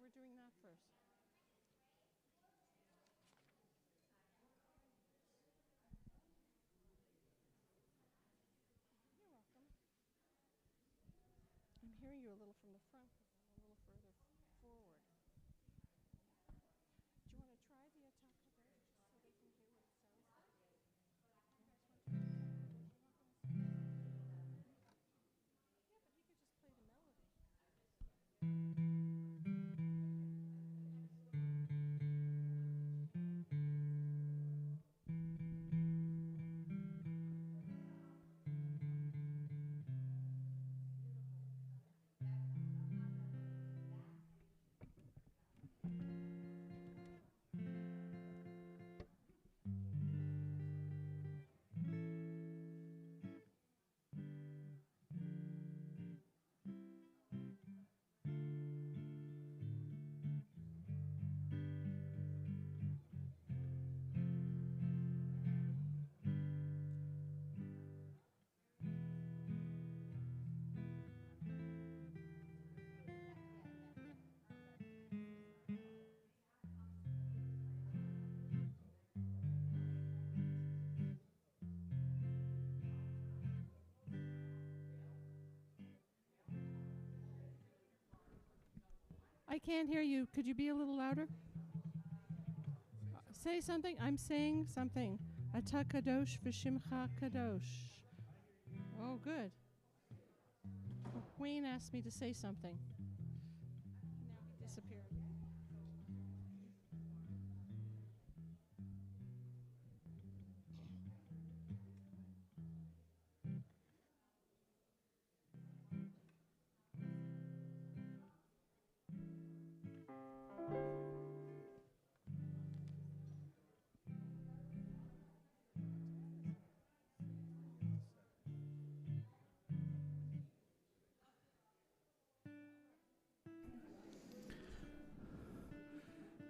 we're doing that first. You're welcome. I'm hearing you a little from the front because I'm a little further forward. Do you want to try the attack just so they can hear what it sounds like? Yeah, but you could just play the melody. I can't hear you. Could you be a little louder? Say something. I'm saying something. Ata kadosh v'shimcha kadosh. Oh, good. Wayne asked me to say something. Now he disappeared.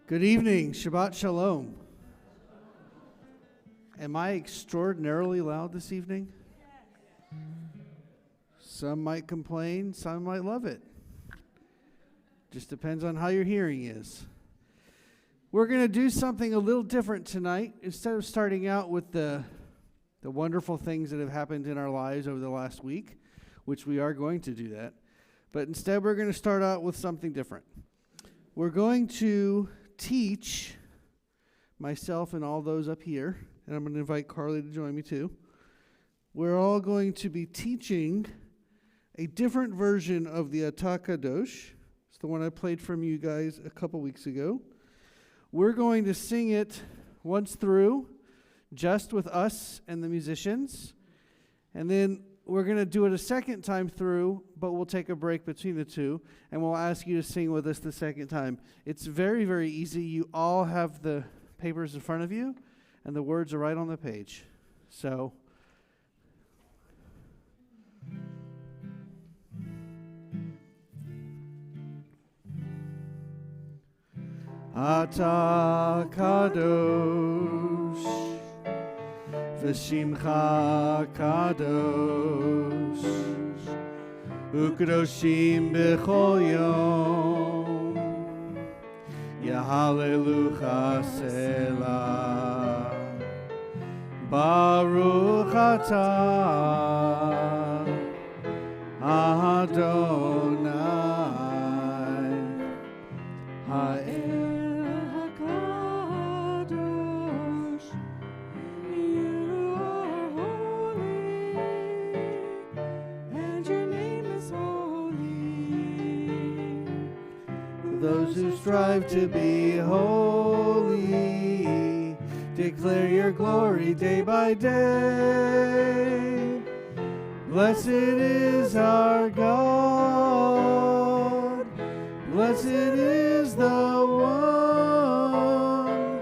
Good evening, Shabbat Shalom. Am I extraordinarily loud this evening? Some might complain, some might love it. Just depends on how your hearing is. We're going to do something a little different tonight. Instead of starting out with the wonderful things that have happened in our lives over the last week, which we are going to do that, but instead we're going to start out with something different. We're going to teach myself and all those up here, and I'm going to invite Carly to join me too. We're all going to be teaching a different version of the Ata Kadosh. It's the one I played from you guys a couple weeks ago. We're going to sing it once through, just with us and the musicians, and then we're going to do it a second time through, but we'll take a break between the two, and we'll ask you to sing with us the second time. It's very, very easy. You all have the papers in front of you, and the words are right on the page. So, Ata Kadosh V'shimcha kadosh U'kadoshim b'chol yom Yahalelucha selah Baruch atah Adonai Ha'el Those who strive to be holy, declare your glory day by day. Blessed is our God, blessed is the one,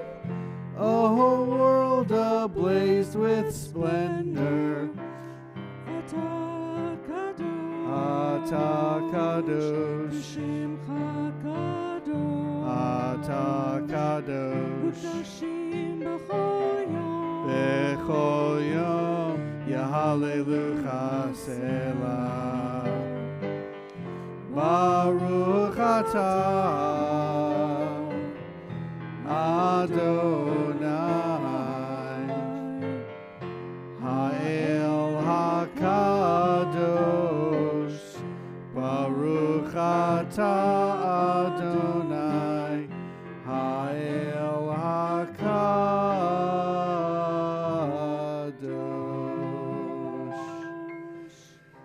a whole world ablaze with splendor. Ata Kadosh, Ata Kadosh, Bechol Yom, Yahalelucha Selah, Baruch Atah Ha'el HaKadosh, Baruch Atah Adonai, Ha'el HaKadosh.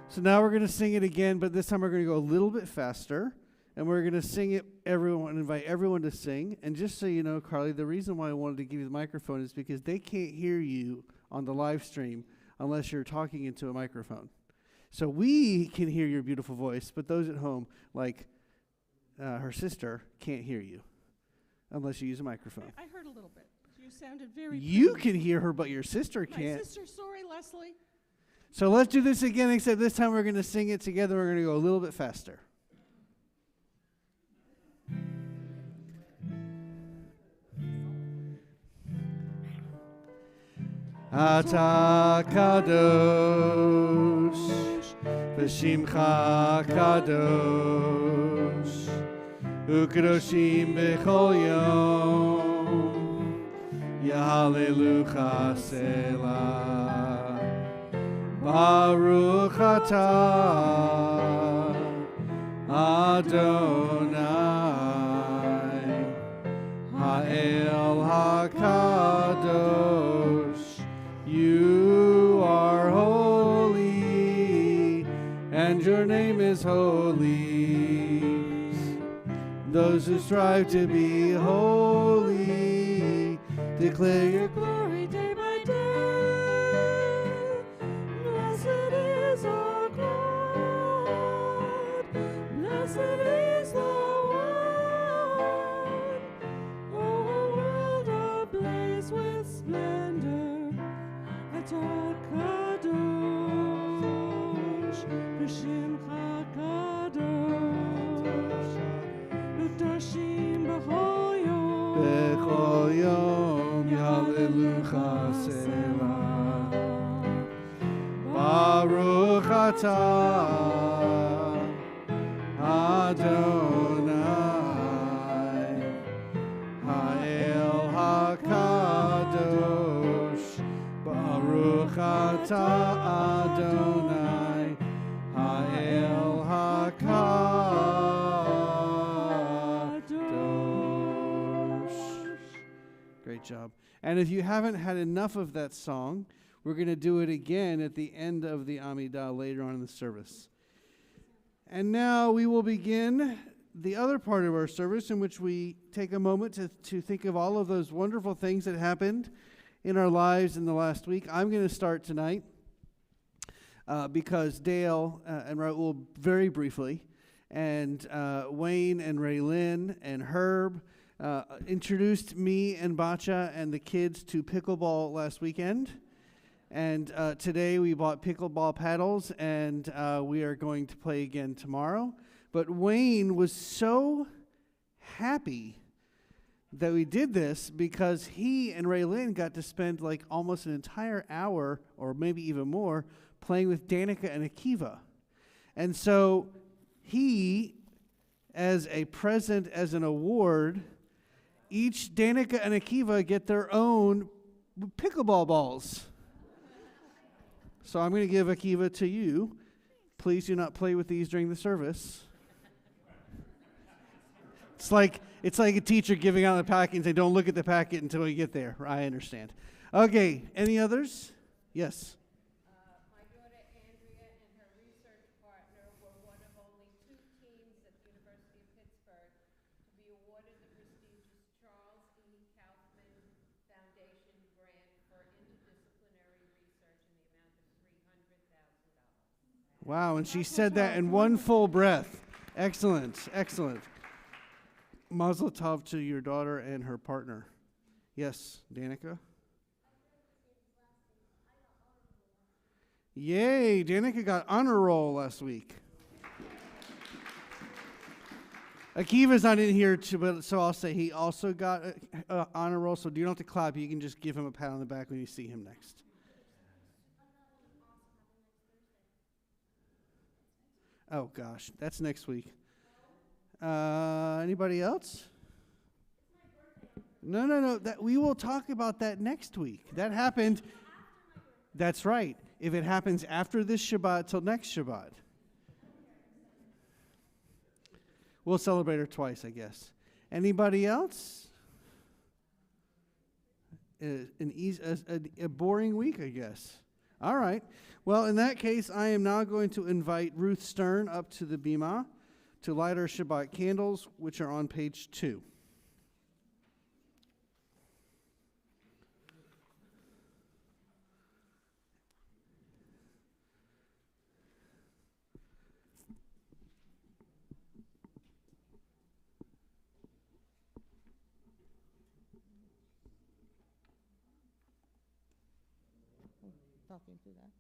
So now we're going to sing it again, but this time we're going to go a little bit faster. And we're going to sing it, invite everyone to sing. And just so you know, Carly, the reason why I wanted to give you the microphone is because they can't hear you on the live stream unless you're talking into a microphone. So we can hear your beautiful voice, but those at home, like her sister, can't hear you unless you use a microphone. I heard a little bit. You sounded very You pretty. can hear her, but your sister can't. My sister, sorry, Leslie. So let's do this again, except this time we're going to sing it together. We're going to go a little bit faster. Ata kadosh, v'shimcha kadosh, u'kadoshim b'chol yom, yahalelucha selah. Baruch atah Adonai, ha'el hakadosh. You are holy, and your name is holy. Those who strive to be holy declare your glory day by day. Blessed is our God. Blessed is the one. Oh, a world ablaze with splendor. Kadosh, B'Shimcha Kadosh, U'Toshim B'chol Yom, Yahalelucha Selah. Baruch Atah Adonai, Ha'el HaKadosh. Baruch atah Adonai, Ha'el HaKadosh. Great job. And if you haven't had enough of that song, we're going to do it again at the end of the Amidah later on in the service. And now we will begin the other part of our service in which we take a moment to think of all of those wonderful things that happened in our lives in the last week. I'm going to start tonight because Dale and Raul very briefly, and Wayne and Raylyn and Herb introduced me and Bacha and the kids to pickleball last weekend. And today we bought pickleball paddles, and we are going to play again tomorrow. But Wayne was so happy that we did this because he and Raylyn got to spend like almost an entire hour, or maybe even more, playing with Danica and Akiva. And so he, as a present, as an award, each Danica and Akiva get their own pickleball balls. So I'm going to give Akiva to you. Please do not play with these during the service. It's like a teacher giving out the packet and saying, don't look at the packet until we get there. I understand. Okay, any others? Yes. My daughter Andrea and her research partner were one of only 2 teams at the University of Pittsburgh to be awarded the prestigious Charles E. Kaufman Foundation grant for interdisciplinary research in the amount of $300,000. Wow, and she said that in one full breath. Excellent, excellent. Mazel tov to your daughter and her partner. Yes, Danica? Yay, Danica got honor roll last week. Akiva's not in here, so I'll say he also got an honor roll, so you don't have to clap. You can just give him a pat on the back when you see him next. Oh, gosh, that's next week. Anybody else? No. We will talk about that next week. That happened. That's right. If it happens after this Shabbat till next Shabbat. We'll celebrate her twice, I guess. Anybody else? A boring week, I guess. All right. Well, in that case, I am now going to invite Ruth Stern up to the bima to light our Shabbat candles, which are on page 2. Talking to that.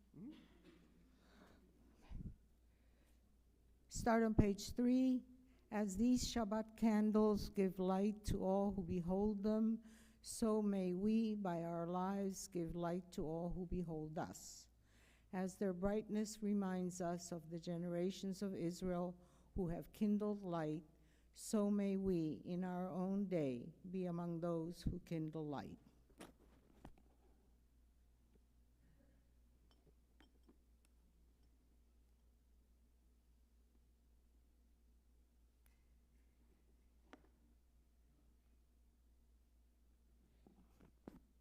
Start on page 3. As these Shabbat candles give light to all who behold them, so may we, by our lives, give light to all who behold us. As their brightness reminds us of the generations of Israel who have kindled light, so may we, in our own day, be among those who kindle light.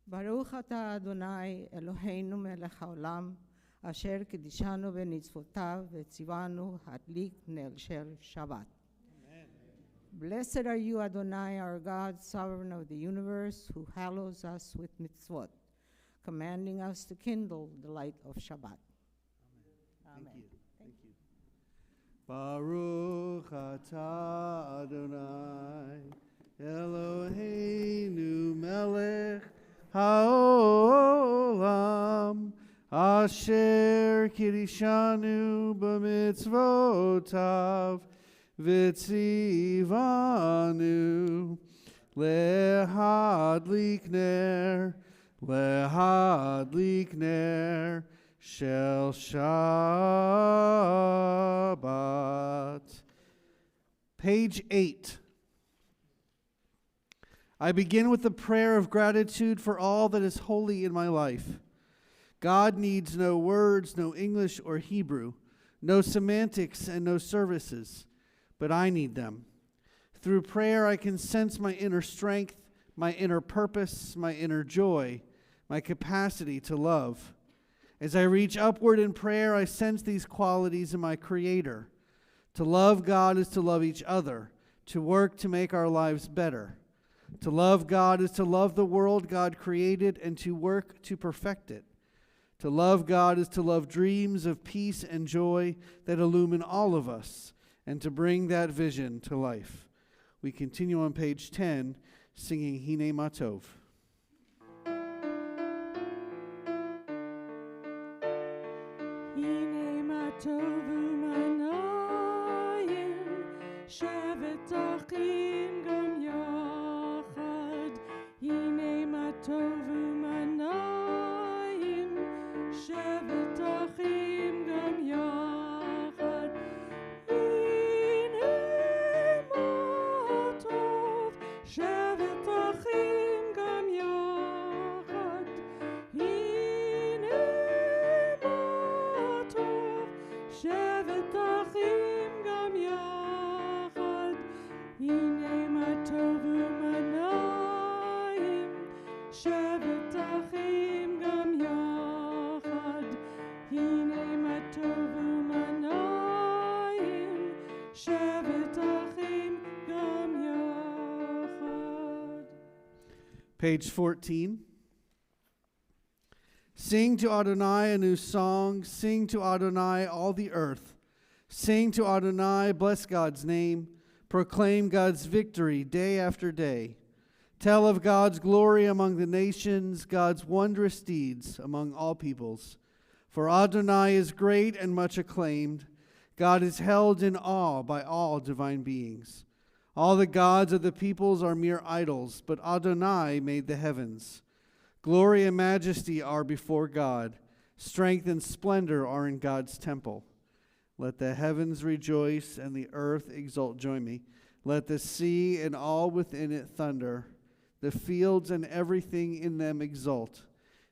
Baruch atah Adonai Eloheinu melech haolam, asher kidishanu b'nitzvotav v'tzivanu hadlik nel shel Shabbat. Blessed are you, Adonai, our God, sovereign of the universe, who hallows us with mitzvot, commanding us to kindle the light of Shabbat. Amen. Thank you. Baruch atah Adonai Eloheinu melech haolam, asher kidishanu b'mitzvotav v'tzivanu lehadlik ner shel Shabbat. Page 8. I begin with a prayer of gratitude for all that is holy in my life. God needs no words, no English or Hebrew, no semantics and no services, but I need them. Through prayer, I can sense my inner strength, my inner purpose, my inner joy, my capacity to love. As I reach upward in prayer, I sense these qualities in my Creator. To love God is to love each other, to work to make our lives better. To love God is to love the world God created and to work to perfect it. To love God is to love dreams of peace and joy that illumine all of us and to bring that vision to life. We continue on page 10, singing Hine Matov. Hine matov u'manayim, shevet achim gam yachad. Hine matov u'manayim, shevet achim gam yachad. Hine matov, shevet achim gam yachad. Hine matov, shevet achim gam yachad. Hine matov u'manayim, shevet achim gam yachad. Hine matov u'manayim, shevet achim gam yachad. Page 14. Sing to Adonai a new song. Sing to Adonai all the earth. Sing to Adonai, bless God's name. Proclaim God's victory day after day. Tell of God's glory among the nations, God's wondrous deeds among all peoples. For Adonai is great and much acclaimed. God is held in awe by all divine beings. All the gods of the peoples are mere idols, but Adonai made the heavens. Glory and majesty are before God. Strength and splendor are in God's temple. Let the heavens rejoice and the earth exult. Join me. Let the sea and all within it thunder. The fields and everything in them exult.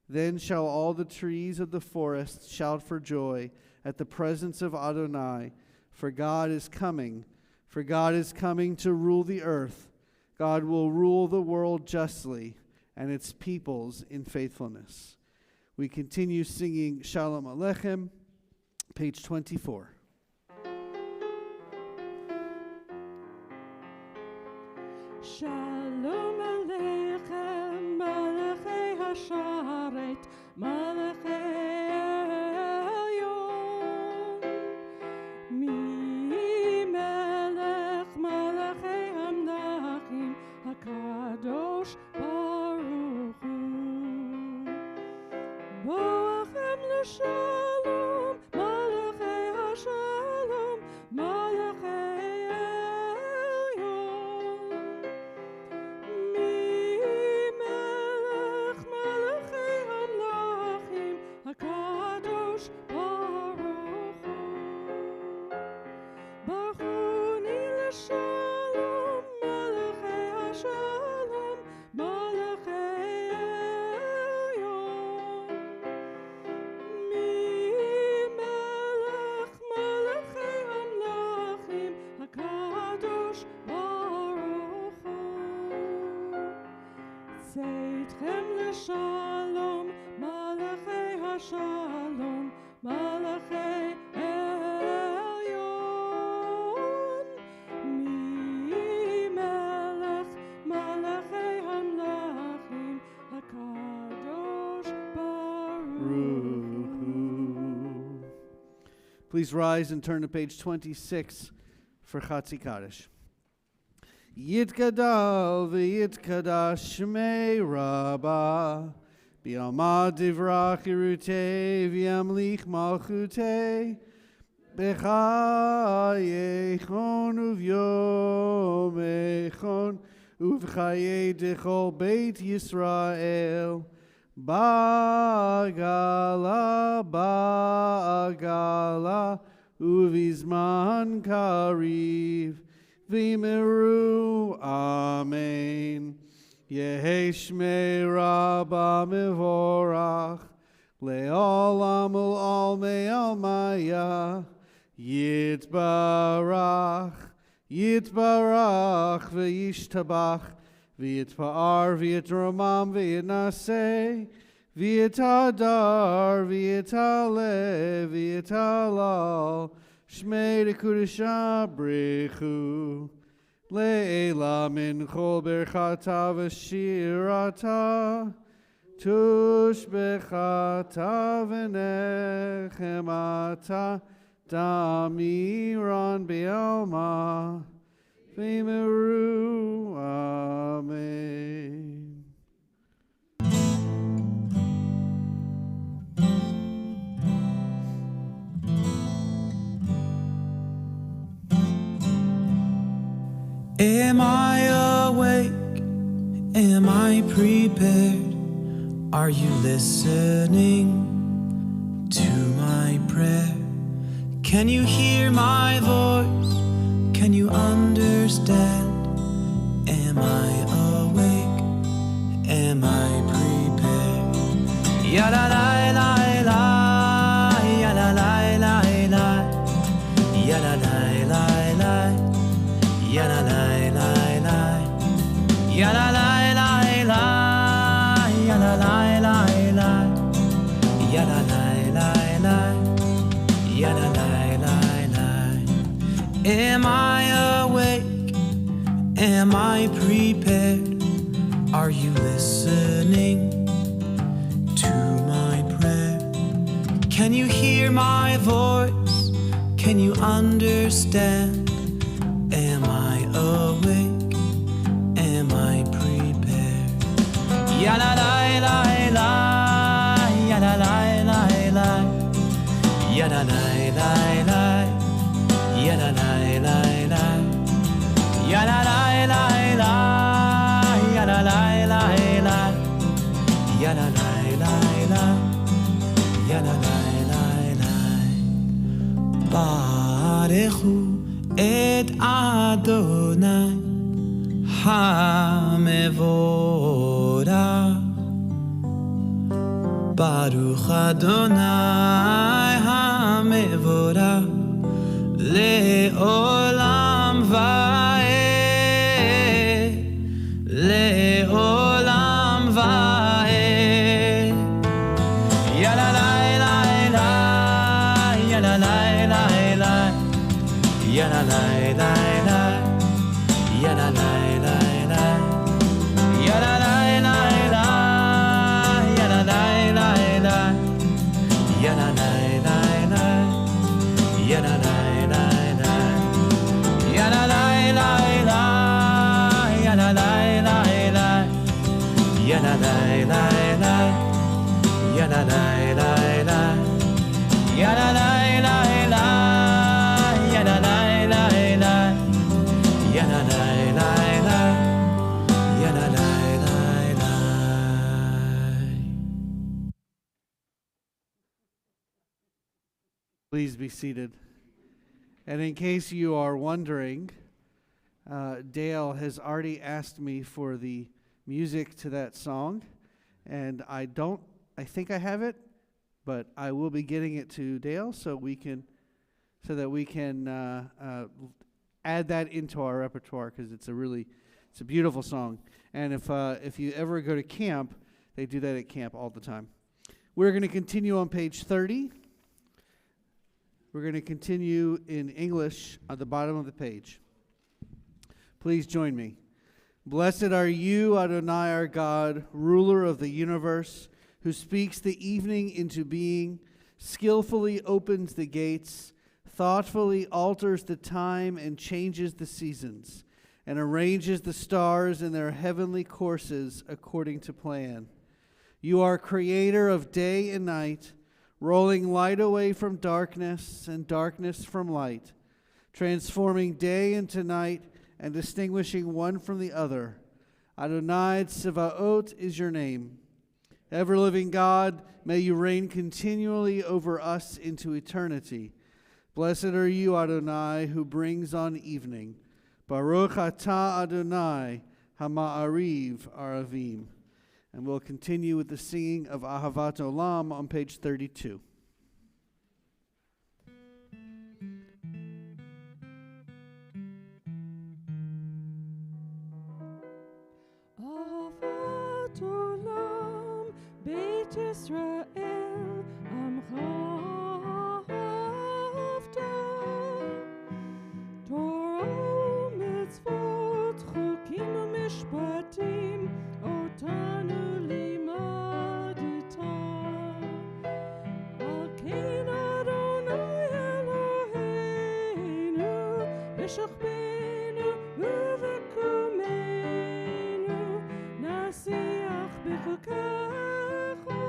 Then shall all the trees of the forest shout for joy at the presence of Adonai, for God is coming. For God is coming to rule the earth. God will rule the world justly and its peoples in faithfulness. We continue singing Shalom Aleichem, page 24. Shalom Aleichem, Malachei Hasharet, Malachei Elyon. Mi Melech Malachei Hamlachim, HaKadosh Baruch Hu. Boachem l'shalom, Malachei Hashalom, Malachei Elyon. Mi Melech Malachei Hamlachim, HaKadosh Baruch Hu. Bachuni l'shalom, Malachei Hashalom, Malachei Elyon. Mi Melech Malachei Hamlachim, HaKadosh Baruch Hu. Seitchem l'shalom, Malachei Hashalom, Malachei Elyon. Mi Melech Malachei Hamlachim, HaKadosh Baruch Hu. Please rise and turn to page 26 for Chatzi Kaddish. Yitkadal v'yitkadash Shmei Rabbah B'yama divrach irutei v'yamlich malchutei B'chayechon uv'yomechon uv'chayei dechol Beit Yisrael Ba'agala ba'agala uv'izman kariv V'meru, Amen. Yehi Shmei Rabbah mevorach, le'olam ul'almei almaya, yitbarach, yitbarach, v'yishtabach, v'yitpa'ar, v'yitramam, v'yitnaseh, v'yitadar, v'yitaleh, v'yitalal, Shmei Dekudesha Brechu Le'ela min chol berchata v'shirata Tush bechata v'nechemata Damiran be'alma V'meru Amen. Am I awake? Am I prepared? Are you listening to my prayer? Can you hear my voice? Can you understand? Am I awake? Am I prepared? Ya la la la la, ya la la la la, ya la la la la, ya la la. Ya la la la la, ya la la la la, ya la la la la, ya la la la la. Am I awake? Am I prepared? Are you listening to my prayer? Can you hear my voice? Can you understand? Am I awake? Am I prepared? Ya la la la la, ya la la la la, ya la la la la, ya la la la la, ya la la la la, ya la la la la, ya la la la la, ya la la la la. Barechu et Adonai. המבורך, ברוך אדוני המבורך, לעולם ועד, לעולם ועד. יאללה לילה לילה, יאללה לילה לילה, יאללה לילה לילה, יאללה לילה לילה, יאללה לילה לילה, יאללה לילה לילה, יאללה לילה לילה, יאללה לילה לילה, יאללה לילה לילה, יאללה לילה לילה, יאללה לילה לילה, יאללה לילה לילה, יאללה לילה לילה, יאללה לילה לילה, יאללה לילה לילה, יאללה לילה לילה. Please be seated. And in case you are wondering, Dale has already asked me for the music to that song, and I think I have it, but I will be getting it to Dale so that we can add that into our repertoire, because it's a beautiful song. And if you ever go to camp, they do that at camp all the time. We're going to continue on page 30. We're going to continue in English at the bottom of the page. Please join me. Blessed are you, Adonai our God, ruler of the universe, who speaks the evening into being, skillfully opens the gates, thoughtfully alters the time and changes the seasons, and arranges the stars in their heavenly courses according to plan. You are creator of day and night, rolling light away from darkness and darkness from light, transforming day into night and distinguishing one from the other. Adonai Tsevaot is your name. Ever-living God, may you reign continually over us into eternity. Blessed are you, Adonai, who brings on evening. Baruch atah Adonai, Hama'ariv Aravim. And we'll continue with the singing of Ahavat Olam on page 32. Ahavat Olam, Beit Yisrael, Amcha Ahavta. Torah u'mitzvot, chukim u'mishpatim, otanu limadita. Al kein Adonai Eloheinu, b'shachbenu u'v'kumenu, nasiach b'chukecha,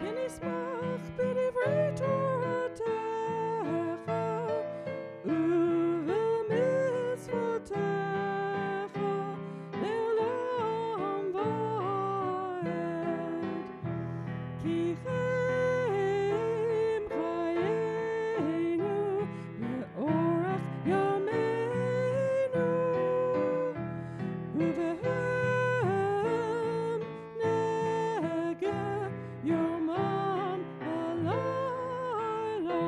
v'nismach b'divrei Toratecha, u'v'mitzvotecha, le'olam va'ed. Ki chem chayenu, ve'orach yameinu, uvehem negeh yomam halayla.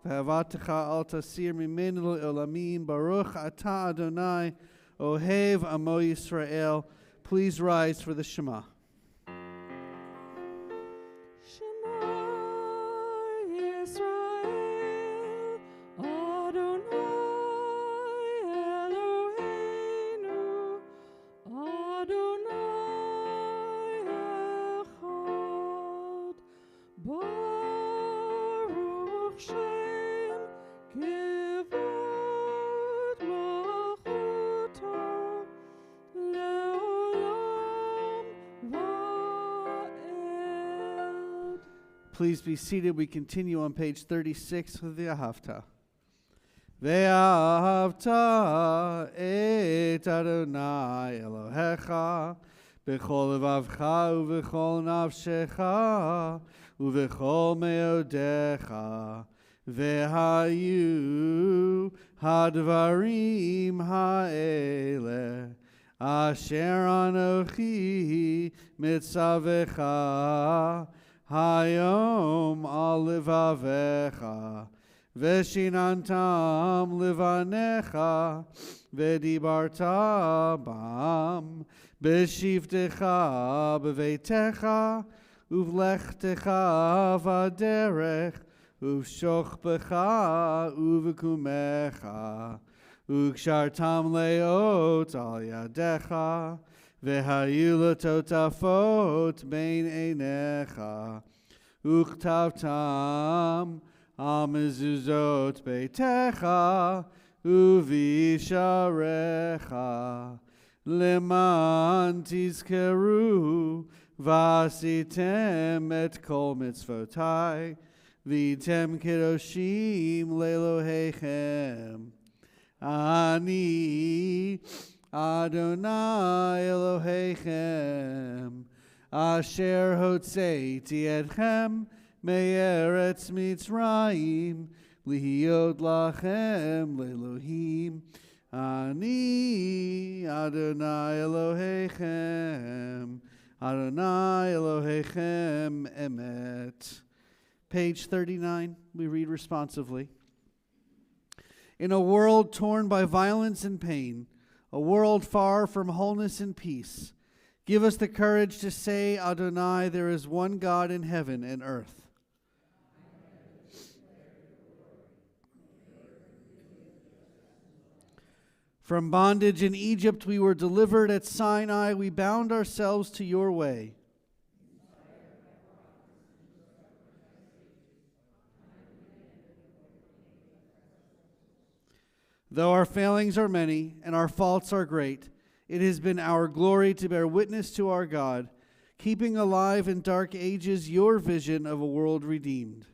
V'havatecha al tasir mimenu le'olamim. Baruch atah Adonai, ohev amo Yisrael. Please rise for the Shema. Shema Yisrael, Adonai Eloheinu, Adonai Echad. Baruch Shem Kivod Malchuto, Le'olam Va'ed. Please be seated. We continue on page 36 with the Ahavta. Ve'ahavta et Adonai Elohecha b'chol levavcha u'v'chol nafshecha u'v'chol me'odecha Vehayu hadvarim ha'ele asher anochi mitzavecha hayom al livavecha veshinantam livanecha vedibarta bam beshivtecha bevetecha uvlechtecha vaderech uvshochbecha uvekumecha ukshartam leot al yadecha vehayu totafot bein einecha uktavtam amezuzot beitecha uvisharecha leman tizkeru vasitem et kol mitzvotai vitem kedoshim lelohechem ani Adonai Elohechem asher hotzeiti etchem me'eretz Mitzrayim lihiyot lachem le'elohim ani Adonai Elohechem Adonai Elohechem emet. Page 39, we read responsively. In a world torn by violence and pain, a world far from wholeness and peace, give us the courage to say, Adonai, there is one God in heaven and earth. From bondage in Egypt we were delivered. At Sinai we bound ourselves to your way. Though our failings are many and our faults are great, it has been our glory to bear witness to our God, keeping alive in dark ages your vision of a world redeemed.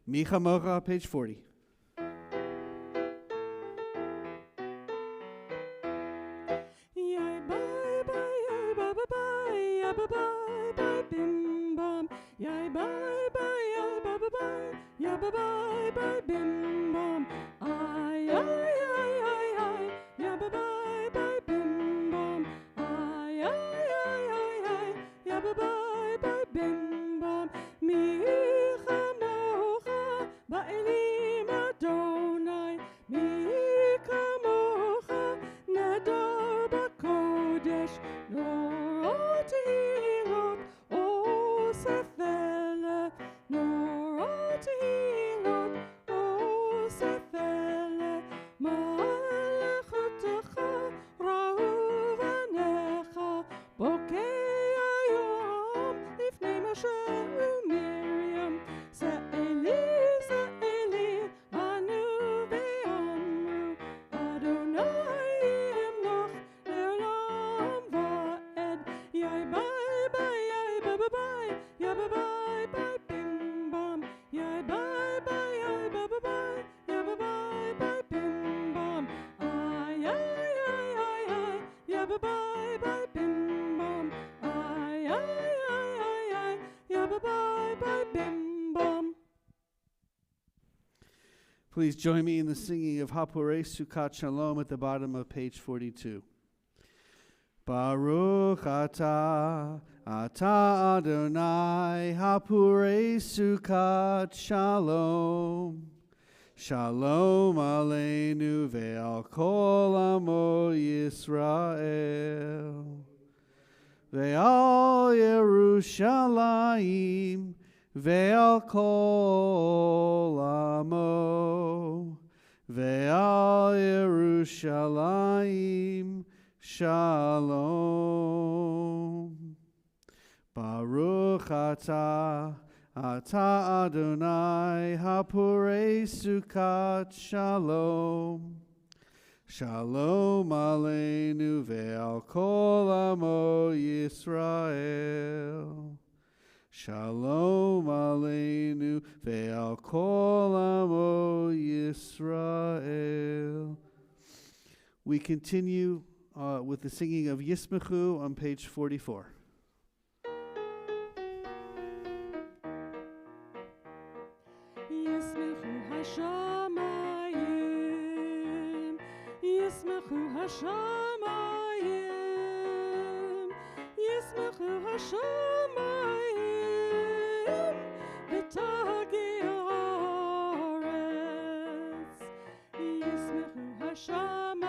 Micha Mocha, page 40. Please join me in the singing of Hapurei Sukkot Shalom at the bottom of page 42. Baruch atah Adonai Hapurei Sukkot Shalom. Shalom aleinu ve'al kol amo Yisrael. Ve'al Yerushalayim ve'al kol amo, ve'al Yerushalayim shalom. Baruch atah Adonai Hapurei Sukkot Shalom. Shalom aleinu ve'al kol amo Yisrael. Shalom aleinu ve'al kol amo Yisrael. We continue with the singing of Yismechu on page 44. Yismechu hashamayim, Yismechu hashamayim, Yismechu hashamayim, v'tagil haaretz. Yismechu hashamayim,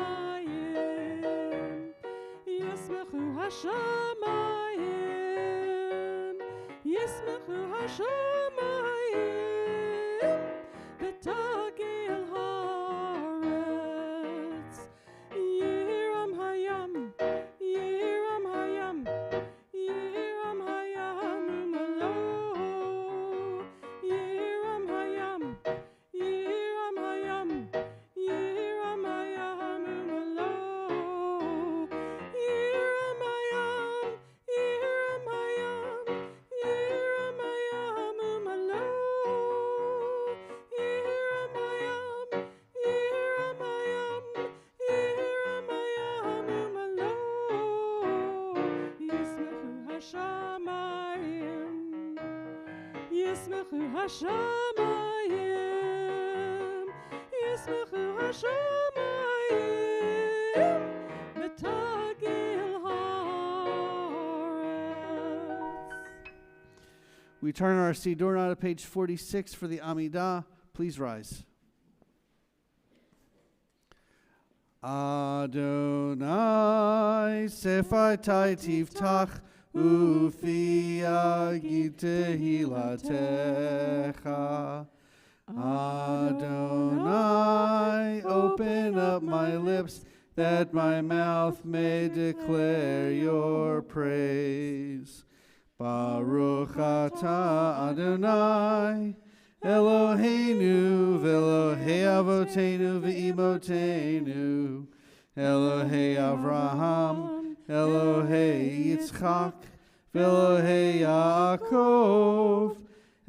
Yismechu hashamayim, Yismechu hashamayim, v'tagil haaretz. Yiram hayam, Yiram hayam, Yiram hayam umalo. Yiram hayam, Yiram hayam, Yiram hayam umalo. Yiram hayam, Yiram hayam, Yiram hayam umalo. Yiram hayam, Yiram hayam, Yiram hayam umalo. Yismechu hashamayim, Yismechu hashamayim, Yismechu hashamayim, v'tagil haaretz. We turn our Siddur now to page 46 for the Amidah. Please rise. Adonai sefatai tiftach ufi yagid tehilatecha. Adonai, open up my lips that my mouth may declare your praise. Baruch atah Adonai, Eloheinu v'Elohei avotenu v'imotenu, Elohei Avraham, Elohei Yitzchak, v'Elohei Yaakov,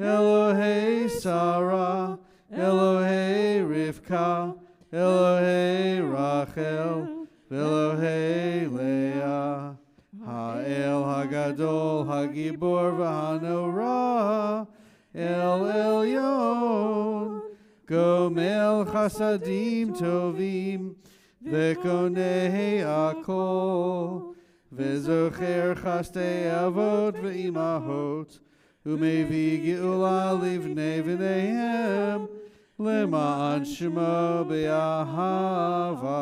Elohei Sarah, Elohei Rivka, Elohei Rachel, v'Elohei Leah, Ha'el Hagadol, Hagibor v'Hanorah, El Elyon, Gomel Chasadim Tovim, Vekonei Akol, Vezocher Chastei Avot Ve'imahot, Umevi Geula Livnei V'neihem, Lema'an Shemo Be'ahava,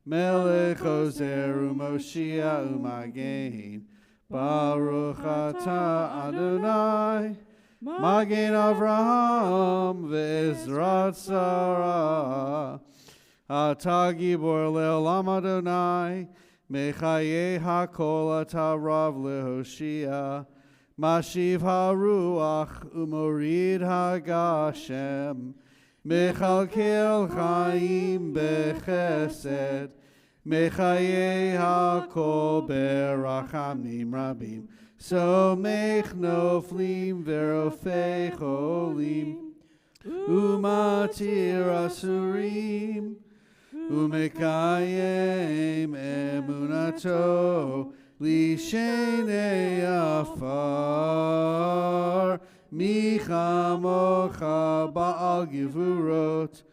Melech Ozer U'Moshia U'Magen, Baruch atah Adonai, Magen Avraham ve'Ezrat Sarah, Atah Gibor le'olam Adonai, Mechayeh hakol atah Rav lehoshia, Mashiv haruach u'morid hagashem, Mechalkel chaim bechesed, Mechayeh hakol berachamim rabim, Somech noflim verofei cholim, Umatir asurim, Umekayem emunato, Lishenei afar, Michamocha ba'al givurot,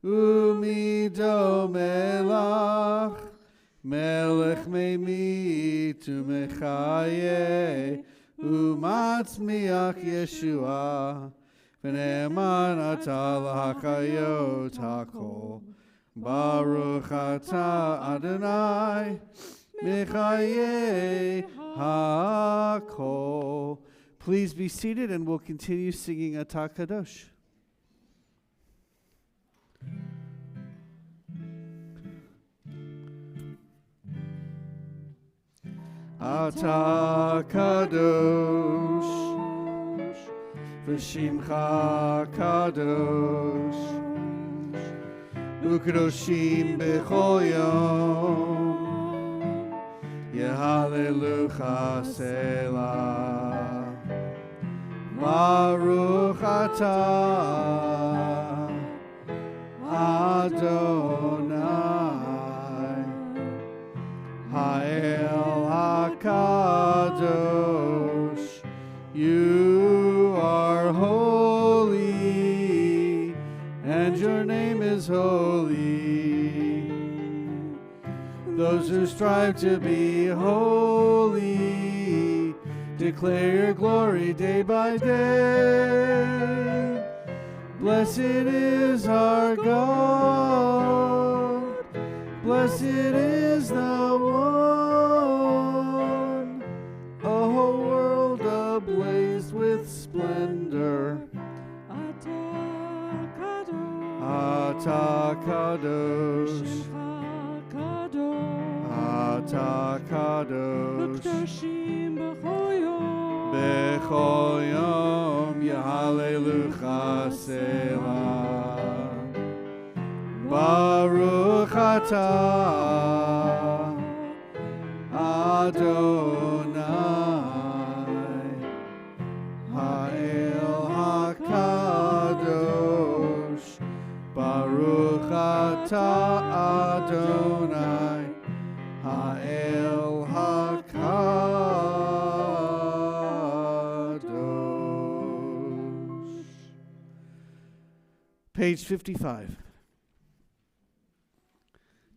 Umido melach, Melech meimit umechaye, umatzmiach Yeshua, v'ne'eman atah lahakayot hakol, Baruch atah Adonai, mechaye hakol. Please be seated and we'll continue singing Atah Kadosh. Atah Kadosh, v'shimcha Kadosh, u'kadoshim b'chol yom, yehalelucha selah. Baruch atah Adonai, Ha'el HaKadosh, you are holy, and your name is holy. Those who strive to be holy declare your glory day by day. Blessed is our God, blessed is the one, a whole world ablaze with splendor. Ata Kadosh, Ata Kadosh, Bechol Yom Yehalelucha Selah. Baruch Atah Adonai, Ha'el HaKadosh, Baruch Atah Adonai, Ha'el HaKadosh. Page 55.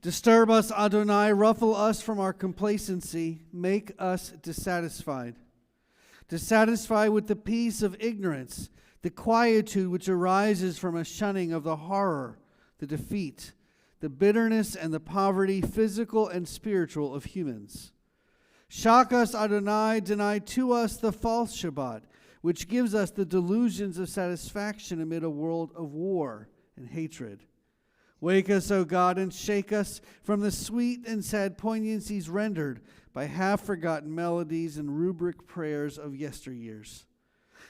Disturb us, Adonai, ruffle us from our complacency, make us dissatisfied. Dissatisfied with the peace of ignorance, the quietude which arises from a shunning of the horror, the defeat, the bitterness and the poverty, physical and spiritual, of humans. Shock us, Adonai, deny to us the false Shabbat, which gives us the delusions of satisfaction amid a world of war and hatred. Wake us, O God, and shake us from the sweet and sad poignancies rendered by half-forgotten melodies and rubric prayers of yesteryears.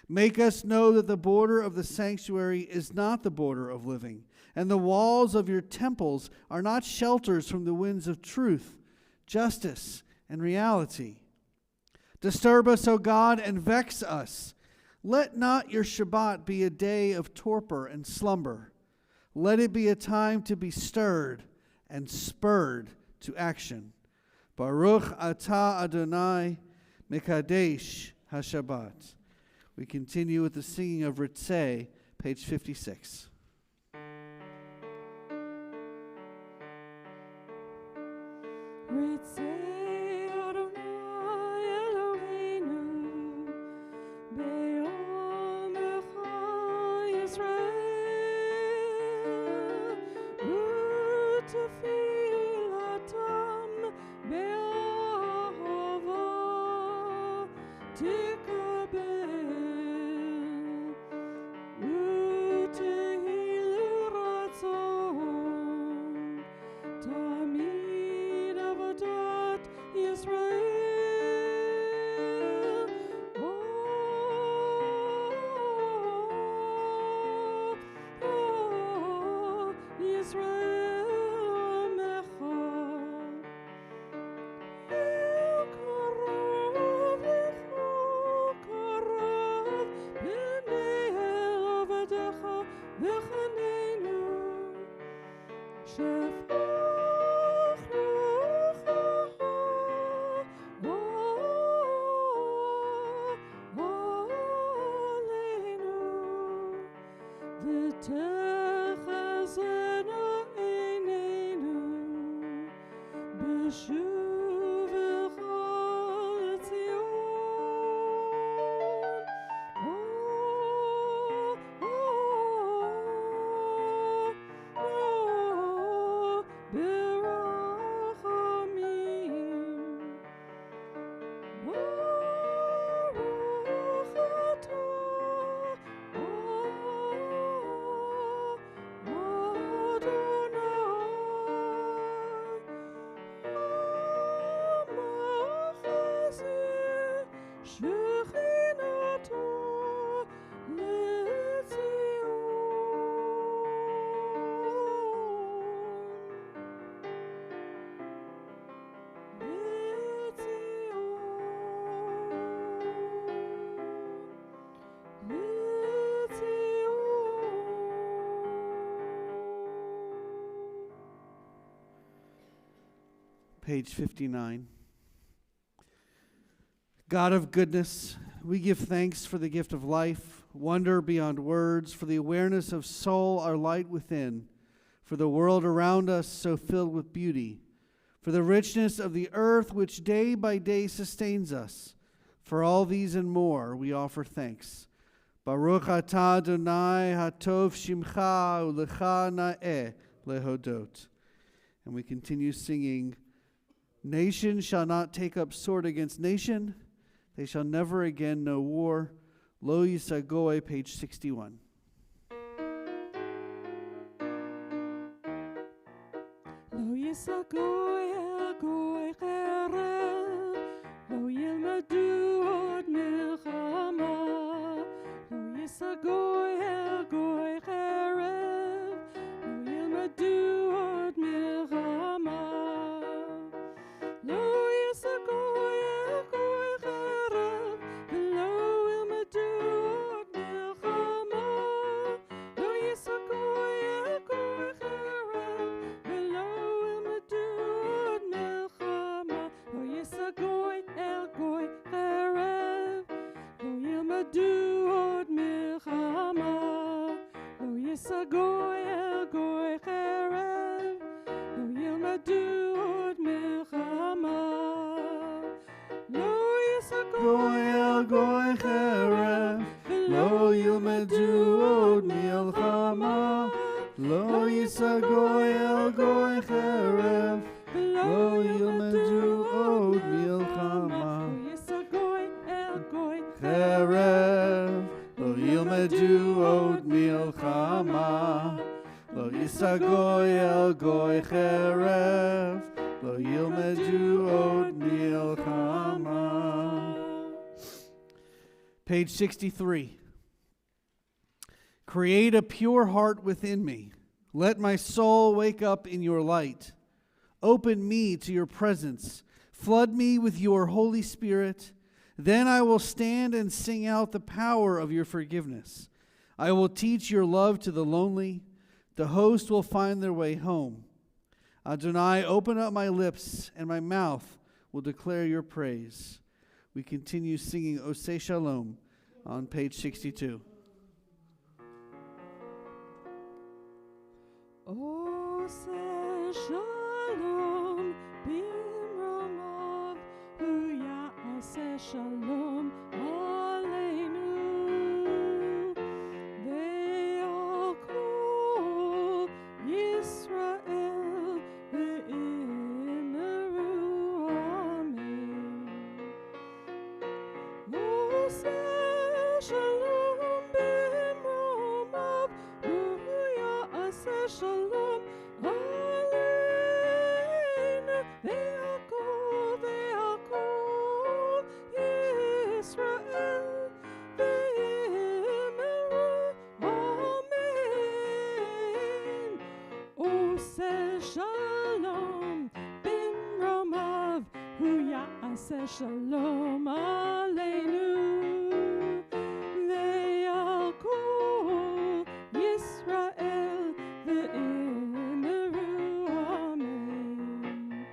Make us know that the border of the sanctuary is not the border of living, and the walls of your temples are not shelters from the winds of truth, justice, and reality. Disturb us, O God, and vex us. Let not your Shabbat be a day of torpor and slumber. Let it be a time to be stirred and spurred to action. Baruch Atah Adonai Mekadesh HaShabbat. We continue with the singing of Ritzeh, page 56. Ritzeh Adonai Eloheinu, Be'omecha Yisrael, U'tefilatam be'ahava tikabel, U'tehilu ratzon, Tamid avodat Yisrael. Oh, Yisrael Amecha. El karav lecha karav b'nei el avadecha v'chaneinu. Shefach ruchacha aleinu. V'techazena eineinu b'shuvecha l'Tzion. B'rachamim. Baruch Page 59. God of goodness, we give thanks for the gift of life, wonder beyond words, for the awareness of soul, our light within, for the world around us so filled with beauty, for the richness of the earth which day by day sustains us. For all these and more we offer thanks. Baruch atah Adonai hatov shimcha ulecha na'eh lehodot. And we continue singing, nation shall not take up sword against nation. They shall never again know war. Lo Yisagoy, page 61. Lo yisagoy el goy cherev, lo yilmadu od milchama. Lo yisagoy el goy cherev, lo yilmadu od milchama. Lo yisagoy el goy cherev, lo yilmadu od milchama. Lo yisagoy el goy cherev, lo yilmadu od milchama. Lo yisagoy el goy cherev, lo yilmadu od milchama. Lo yisagoy el goy cherev, lo yilmadu od milchama. Lo yisagoy el goy cherev, Lo yilmadu od milchama. Lo yisagoy el goy cherev. Lo yilmadu od milchama. Cherev. Lo yilmadu od milchama. Lo yisagoy el goy cherev. Lo yilmadu od milchama. Page 63. Create a pure heart within me. Let my soul wake up in your light. Open me to your presence. Flood me with your Holy Spirit. Then I will stand and sing out the power of your forgiveness. I will teach your love to the lonely. The host will find their way home. Adonai, open up my lips, and my mouth will declare your praise. We continue singing Oseh Shalom on page 62. Oseh Shalom bimromav, hu ya'aseh shalom aleinu. Ve'al Yisrael ve'immeru amen. Oseh Shalom bimromav, hu ya'aseh shalom aleinu. Ve'al Yisrael ve'immeru amen. Oseh Shalom bimromav, hu ya'aseh shalom aleinu. Ve'al kol Yisrael ve'immeru amen.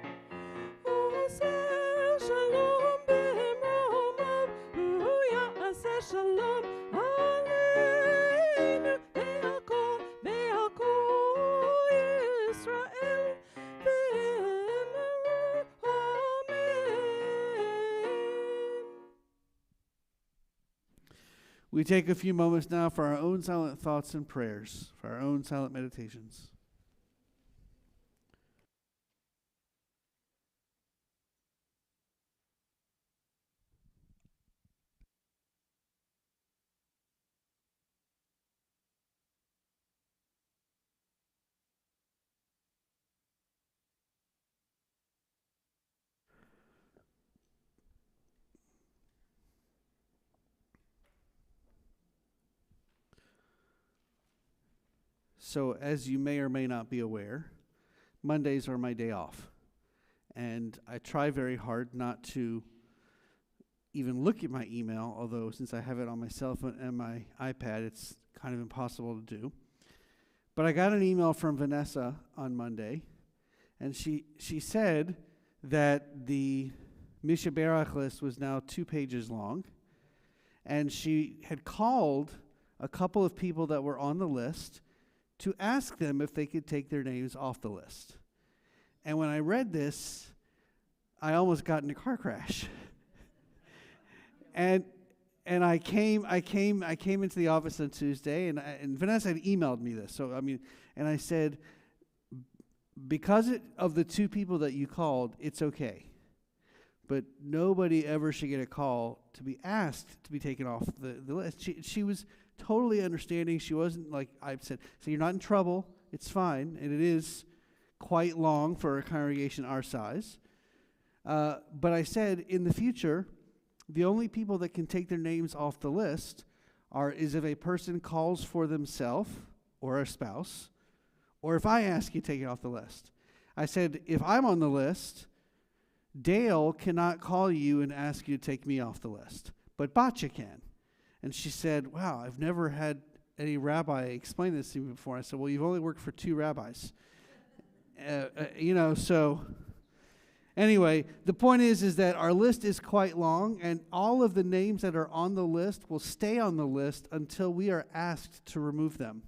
Oseh Shalom bimromav, hu ya'aseh shalom aleinu. Ve'al kol Yisrael ve'immeru amen. We take a few moments now for our own silent thoughts and prayers, for our own silent meditations. So, as you may or may not be aware, Mondays are my day off. And I try very hard not to even look at my email, although since I have it on my cell phone and my iPad, it's kind of impossible to do. But I got an email from Vanessa on Monday, and she said that the Misha Berach list was now 2 pages long, and she had called a couple of people that were on the list to ask them if they could take their names off the list. And when I read this, I almost got in a car crash. and I came into the office on Tuesday, and Vanessa had emailed me this. So and I said, because of the 2 people that you called, it's okay. But nobody ever should get a call to be asked to be taken off the list. She was totally understanding. She wasn't like I said, so you're not in trouble. It's fine. And it is quite long for a congregation our size. But I said, in the future, the only people that can take their names off the list is if a person calls for themselves or a spouse, or if I ask you to take it off the list. I said, if I'm on the list, Dale cannot call you and ask you to take me off the list, but Batya can. And she said, wow, I've never had any rabbi explain this to me before. I said, well, you've only worked for 2 rabbis. So anyway, the point is that our list is quite long, and all of the names that are on the list will stay on the list until we are asked to remove them.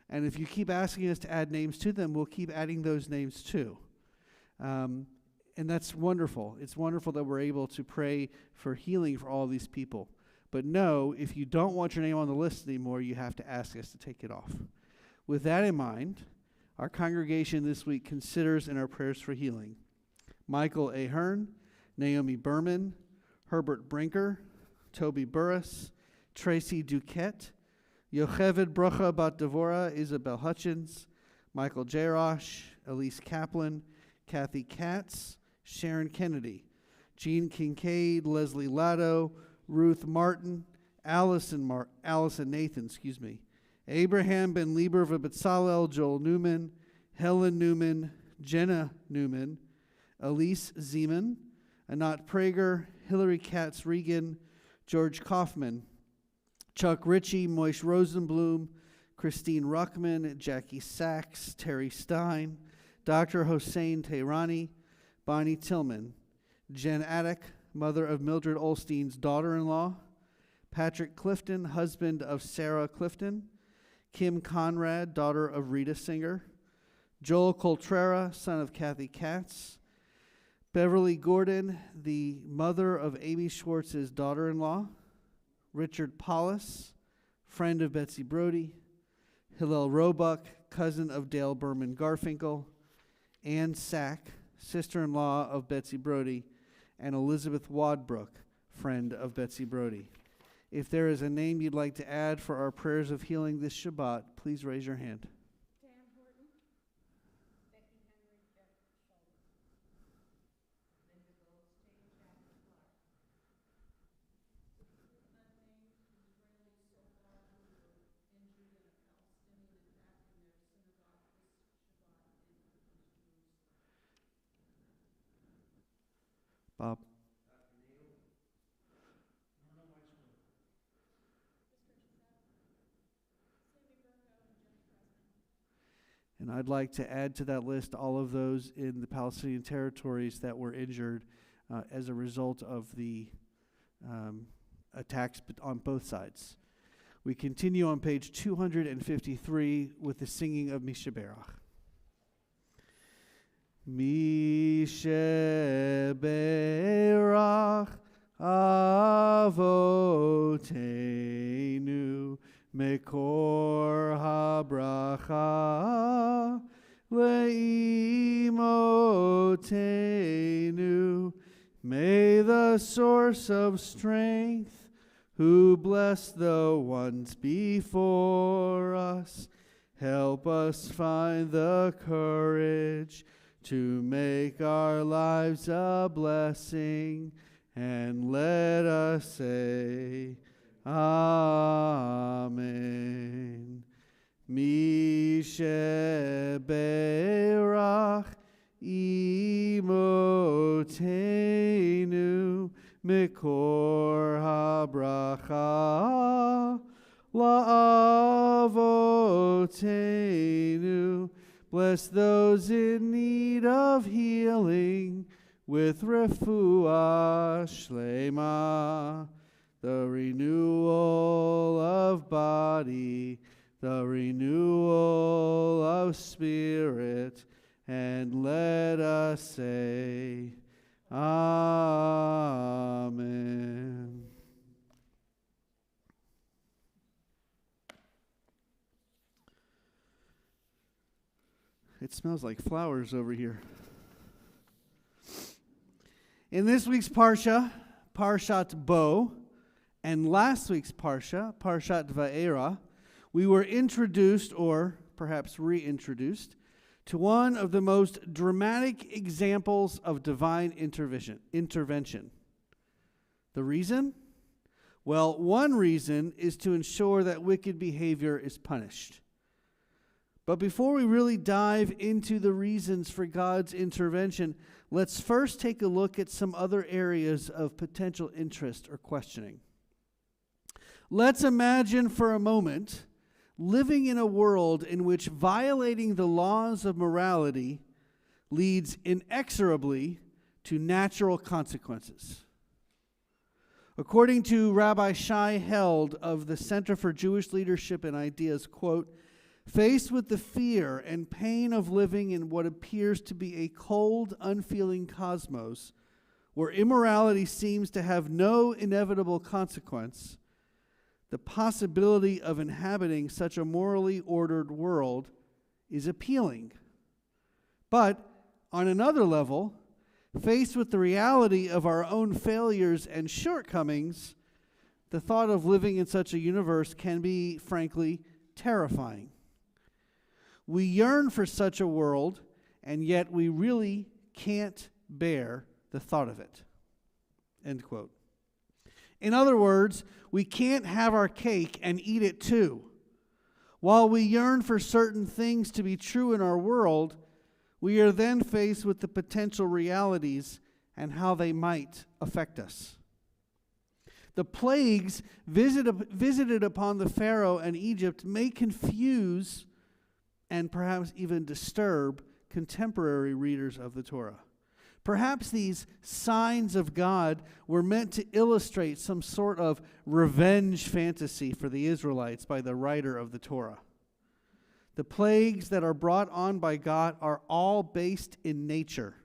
And if you keep asking us to add names to them, we'll keep adding those names too. And that's wonderful. It's wonderful that we're able to pray for healing for all these people. But no, if you don't want your name on the list anymore, you have to ask us to take it off. With that in mind, our congregation this week considers in our prayers for healing Michael Ahern, Naomi Berman, Herbert Brinker, Toby Burris, Tracy Duquette, Yocheved Brocha Bat Devora, Isabel Hutchins, Michael Jarosh, Elise Kaplan, Kathy Katz, Sharon Kennedy, Jean Kincaid, Leslie Lado, Ruth Martin, Allison Nathan, Abraham Ben Lieber Betzalel, Joel Newman, Helen Newman, Jenna Newman, Elise Zeman, Anat Prager, Hillary Katz Regan, George Kaufman, Chuck Ritchie, Moish Rosenblum, Christine Ruckman, Jackie Sachs, Terry Stein, Dr. Hossein Tehrani, Bonnie Tillman, Jen Attic, mother of Mildred Olstein's daughter-in-law, Patrick Clifton, husband of Sarah Clifton, Kim Conrad, daughter of Rita Singer, Joel Coltrera, son of Kathy Katz, Beverly Gordon, the mother of Amy Schwartz's daughter-in-law, Richard Paulus, friend of Betsy Brody, Hillel Roebuck, cousin of Dale Berman Garfinkel, Ann Sack, sister-in-law of Betsy Brody, and Elizabeth Wadbrook, friend of Betsy Brody. If there is a name you'd like to add for our prayers of healing this Shabbat, please raise your hand. Dan Horton, Becky Henry, Beth Shalom, Linda Goldstein, Jackie Clark. Israeli soldier injured in a Palestinian attack in their synagogue this Shabbat in Jerusalem. Bob. And I'd like to add to that list all of those in the Palestinian territories that were injured as a result of the attacks on both sides. We continue on page 253 with the singing of Misha Berach. Misha Berach Avotenu Mekor habracha leimotenu. May the source of strength, who blessed the ones before us, help us find the courage to make our lives a blessing, and let us say, Amen. Misha Berach imotenu mikor habracha la'avotenu. Bless those in need of healing with refuah shlema, the renewal of body, the renewal of spirit, and let us say, Amen. It smells like flowers over here. In this week's Parsha, Parshat Bo, and last week's Parsha, Parshat Va'era, we were introduced, or perhaps reintroduced, to one of the most dramatic examples of divine intervention. The reason? Well, one reason is to ensure that wicked behavior is punished. But before we really dive into the reasons for God's intervention, let's first take a look at some other areas of potential interest or questioning. Let's imagine for a moment living in a world in which violating the laws of morality leads inexorably to natural consequences. According to Rabbi Shai Held of the Center for Jewish Leadership and Ideas, quote, faced with the fear and pain of living in what appears to be a cold, unfeeling cosmos, where immorality seems to have no inevitable consequence, the possibility of inhabiting such a morally ordered world is appealing. But on another level, faced with the reality of our own failures and shortcomings, the thought of living in such a universe can be, frankly, terrifying. We yearn for such a world, and yet we really can't bear the thought of it. End quote. In other words, we can't have our cake and eat it too. While we yearn for certain things to be true in our world, we are then faced with the potential realities and how they might affect us. The plagues visited upon the Pharaoh and Egypt may confuse and perhaps even disturb contemporary readers of the Torah. Perhaps these signs of God were meant to illustrate some sort of revenge fantasy for the Israelites by the writer of the Torah. The plagues that are brought on by God are all based in nature.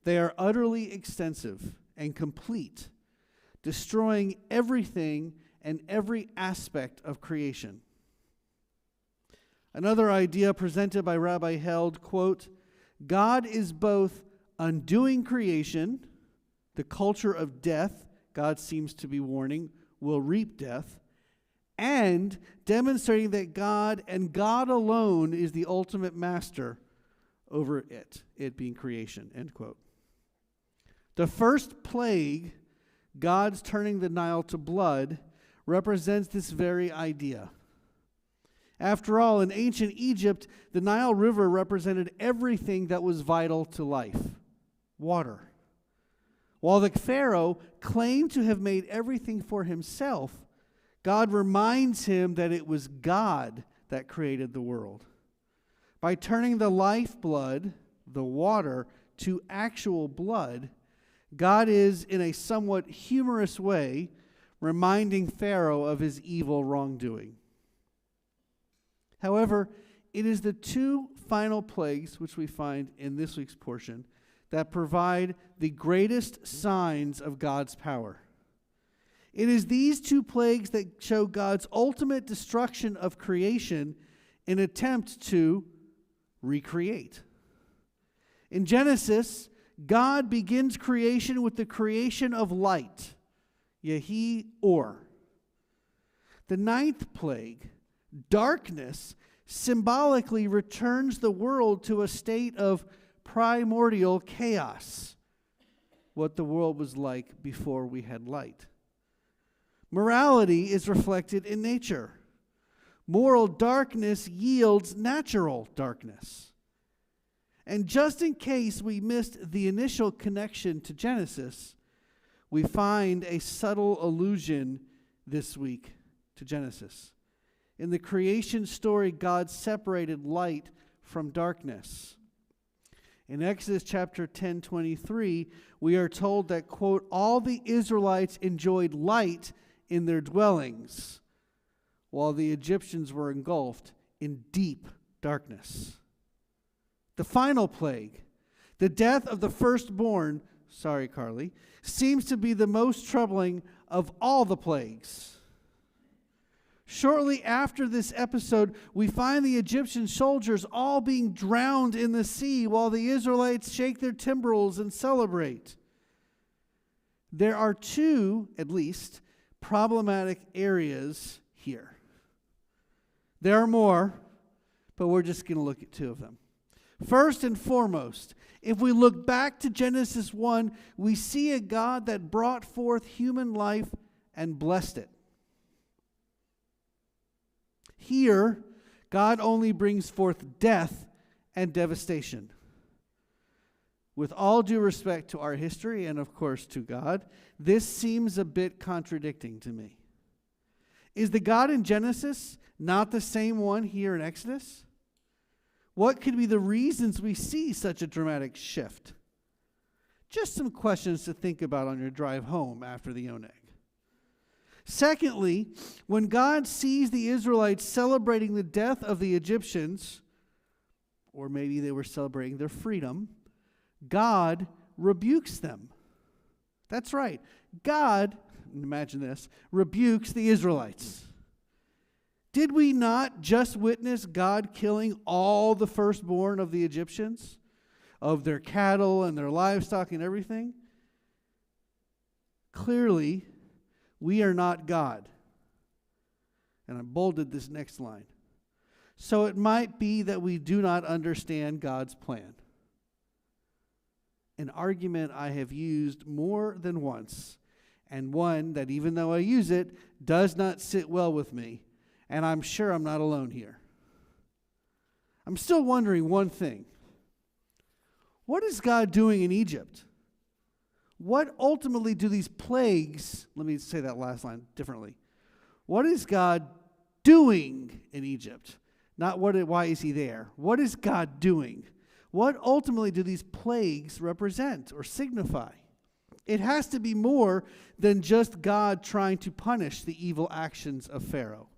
They are utterly extensive and complete, destroying everything and every aspect of creation. Another idea presented by Rabbi Held, quote, God is both undoing creation, the culture of death, God seems to be warning, will reap death, and demonstrating that God and God alone is the ultimate master over it being creation, end quote. The first plague, God's turning the Nile to blood, represents this very idea. After all, in ancient Egypt, the Nile River represented everything that was vital to life, water. While the Pharaoh claimed to have made everything for himself, God reminds him that it was God that created the world. By turning the lifeblood, the water, to actual blood, God is, in a somewhat humorous way, reminding Pharaoh of his evil wrongdoing. However, it is the two final plagues which we find in this week's portion that provide the greatest signs of God's power. It is these two plagues that show God's ultimate destruction of creation in an attempt to recreate. In Genesis, God begins creation with the creation of light, Yehi Or. The ninth plague, darkness, symbolically returns the world to a state of primordial chaos, what the world was like before we had light. Morality is reflected in nature. Moral darkness yields natural darkness. And just in case we missed the initial connection to Genesis, we find a subtle allusion this week to Genesis. In the creation story, God separated light from darkness. In Exodus chapter 10:23, we are told that, quote, all the Israelites enjoyed light in their dwellings, while the Egyptians were engulfed in deep darkness. The final plague, the death of the firstborn, sorry, Carly, seems to be the most troubling of all the plagues. Shortly after this episode, we find the Egyptian soldiers all being drowned in the sea while the Israelites shake their timbrels and celebrate. There are two, at least, problematic areas here. There are more, but we're just going to look at two of them. First and foremost, if we look back to Genesis 1, we see a God that brought forth human life and blessed it. Here, God only brings forth death and devastation. With all due respect to our history and, of course, to God, this seems a bit contradicting to me. Is the God in Genesis not the same one here in Exodus? What could be the reasons we see such a dramatic shift? Just some questions to think about on your drive home after the Oneg. Secondly, when God sees the Israelites celebrating the death of the Egyptians, or maybe they were celebrating their freedom, God rebukes them. That's right. God, imagine this, rebukes the Israelites. Did we not just witness God killing all the firstborn of the Egyptians, of their cattle and their livestock and everything? Clearly, we are not God. And I bolded this next line. So it might be that we do not understand God's plan. An argument I have used more than once, and one that even though I use it, does not sit well with me, and I'm sure I'm not alone here. I'm still wondering one thing. What is God doing in Egypt? What ultimately do these plagues, let me say that last line differently. What is God doing in Egypt? Not why is he there? What is God doing? What ultimately do these plagues represent or signify? It has to be more than just God trying to punish the evil actions of Pharaoh.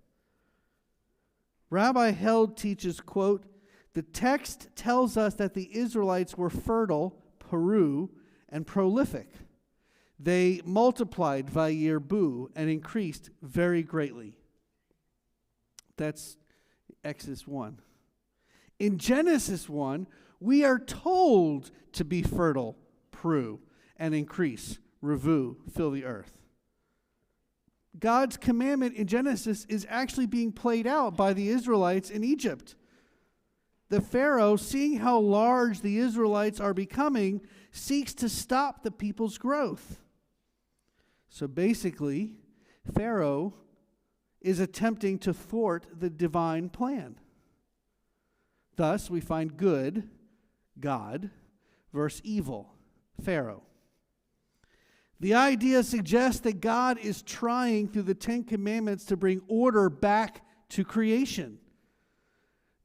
Rabbi Held teaches, quote, the text tells us that the Israelites were fertile, Peru, and prolific. They multiplied vayirbu and increased very greatly. That's Exodus 1. In Genesis 1, we are told to be fertile, Peru, and increase, revu, fill the earth. God's commandment in Genesis is actually being played out by the Israelites in Egypt. The Pharaoh, seeing how large the Israelites are becoming, seeks to stop the people's growth. So basically, Pharaoh is attempting to thwart the divine plan. Thus, we find good, God, versus evil, Pharaoh. The idea suggests that God is trying through the Ten Commandments to bring order back to creation.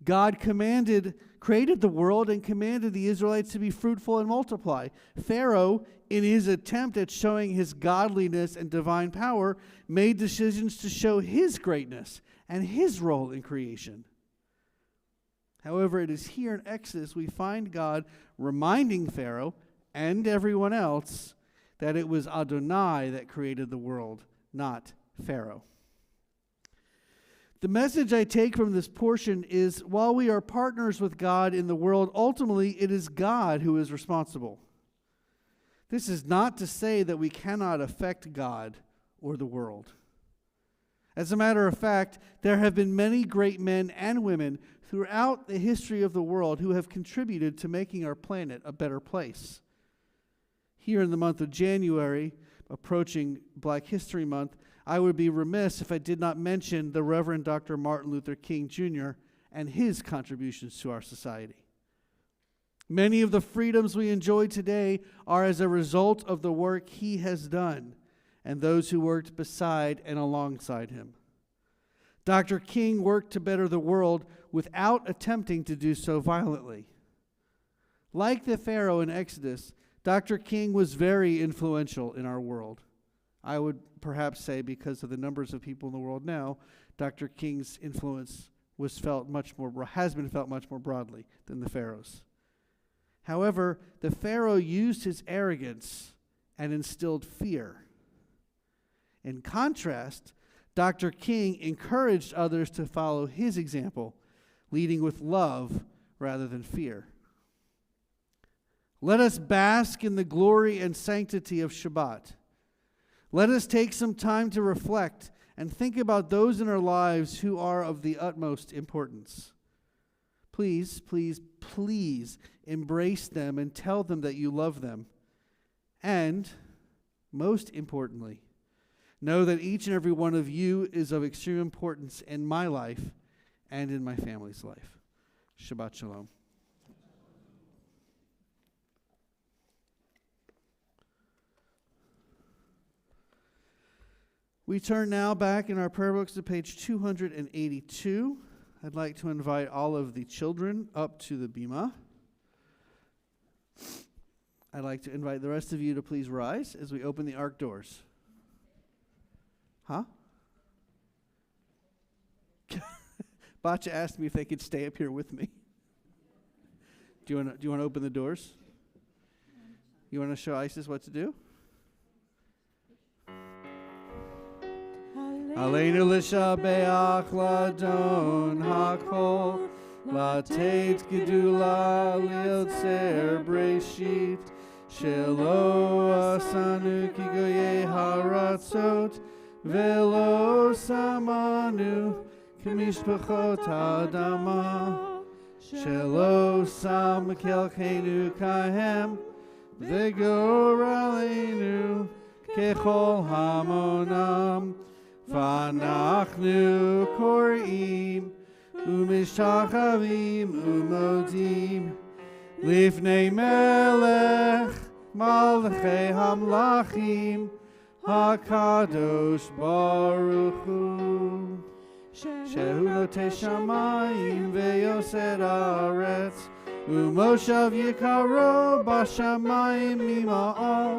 God created the world and commanded the Israelites to be fruitful and multiply. Pharaoh, in his attempt at showing his godliness and divine power, made decisions to show his greatness and his role in creation. However, it is here in Exodus we find God reminding Pharaoh and everyone else that it was Adonai that created the world, not Pharaoh. The message I take from this portion is, while we are partners with God in the world, ultimately it is God who is responsible. This is not to say that we cannot affect God or the world. As a matter of fact, there have been many great men and women throughout the history of the world who have contributed to making our planet a better place. Here in the month of January, approaching Black History Month, I would be remiss if I did not mention the Reverend Dr. Martin Luther King Jr. and his contributions to our society. Many of the freedoms we enjoy today are as a result of the work he has done and those who worked beside and alongside him. Dr. King worked to better the world without attempting to do so violently. Like the Pharaoh in Exodus, Dr. King was very influential in our world. I would perhaps say because of the numbers of people in the world now, Dr. King's influence has been felt much more broadly than the Pharaoh's. However, the Pharaoh used his arrogance and instilled fear. In contrast, Dr. King encouraged others to follow his example, leading with love rather than fear. Let us bask in the glory and sanctity of Shabbat. Let us take some time to reflect and think about those in our lives who are of the utmost importance. Please, please, please embrace them and tell them that you love them. And, most importantly, know that each and every one of you is of extreme importance in my life and in my family's life. Shabbat Shalom. We turn now back in our prayer books to page 282. I'd like to invite all of the children up to the bima. I'd like to invite the rest of you to please rise as we open the ark doors. Huh? Bacha asked me if they could stay up here with me. Do you want to open the doors? You want to show Isis what to do? Aleinu l'shabeach ladon hakol, latet gedula liotzer breshit, shelo asanu ki goyei haratzot, velo samanu k'mishpachot adama, shelo sam kelchenu kahem, v'gor aleinu kechol hamonam. V'anachnu korim u'mishachavim u'modim lifnei melech malchei hamlachim hakadosh baruch hu shehu notei shamayim ve'yoser haaretz u'moshav yikaro b'shamayim mima'al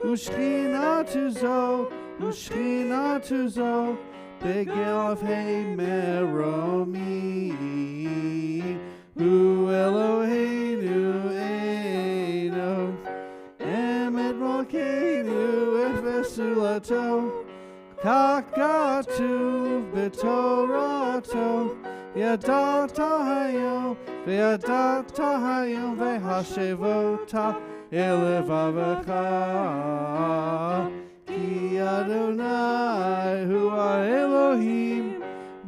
u'shchinatu zo Ushchinatu zo begelaf hei meromi Hu Eloheinu eino Emet malkeinu et vesulato Kakatu betorato Yadata hayom ve'yadata hayom ve'hashevota elevavecha Ki Adonai hu Elohim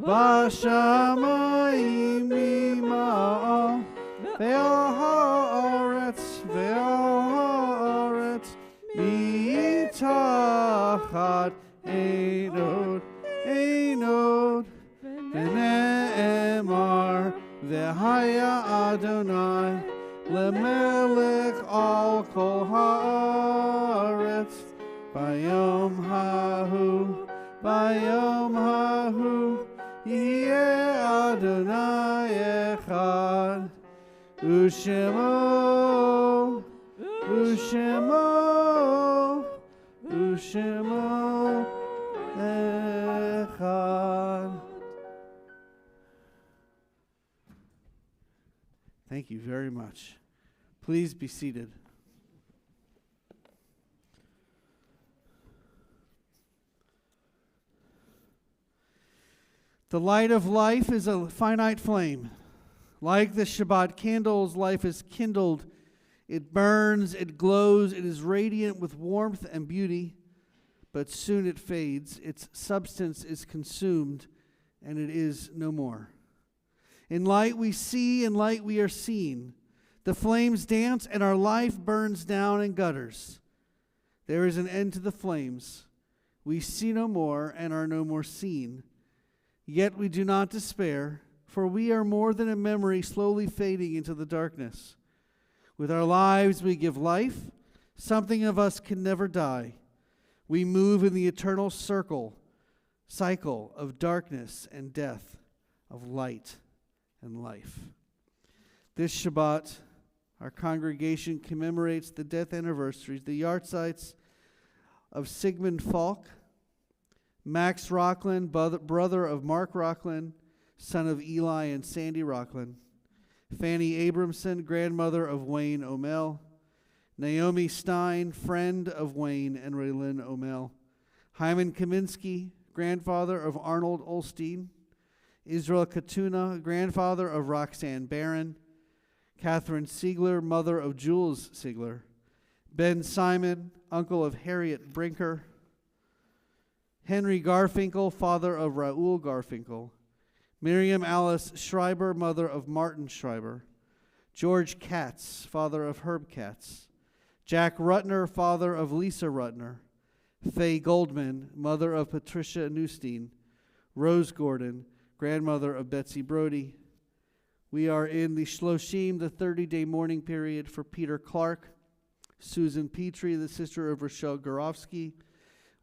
b'shamayim mima'al ve'al haaretz mitachat einod v'ne'emar ve'haya Adonai lemelech al kol haaretz Bayom hahu, Yeh Adonai echad, Ushemo echad. Thank you very much. Please be seated. The light of life is a finite flame. Like the Shabbat candles, life is kindled. It burns, it glows, it is radiant with warmth and beauty, but soon it fades. Its substance is consumed, and it is no more. In light we see, in light we are seen. The flames dance, and our life burns down and gutters. There is an end to the flames. We see no more and are no more seen. Yet we do not despair, for we are more than a memory slowly fading into the darkness. With our lives we give life. Something of us can never die. We move in the eternal cycle of darkness and death, of light and life. This Shabbat, Our congregation commemorates the death anniversaries, the yahrzeits of Sigmund Falk, Max Rockland, brother of Mark Rockland, son of Eli and Sandy Rockland, Fanny Abramson, grandmother of Wayne O'Mell, Naomi Stein, friend of Wayne and Raylyn O'Mell, Hyman Kaminsky, grandfather of Arnold Olstein, Israel Katuna, grandfather of Roxanne Barron, Catherine Siegler, mother of Jules Siegler, Ben Simon, uncle of Harriet Brinker, Henry Garfinkel, father of Raoul Garfinkel, Miriam Alice Schreiber, mother of Martin Schreiber, George Katz, father of Herb Katz, Jack Rutner, father of Lisa Rutner, Faye Goldman, mother of Patricia Neustein, Rose Gordon, grandmother of Betsy Brody. We are in the Shloshim, the 30-day mourning period for Peter Clark, Susan Petrie, the sister of Rochelle Gorofsky,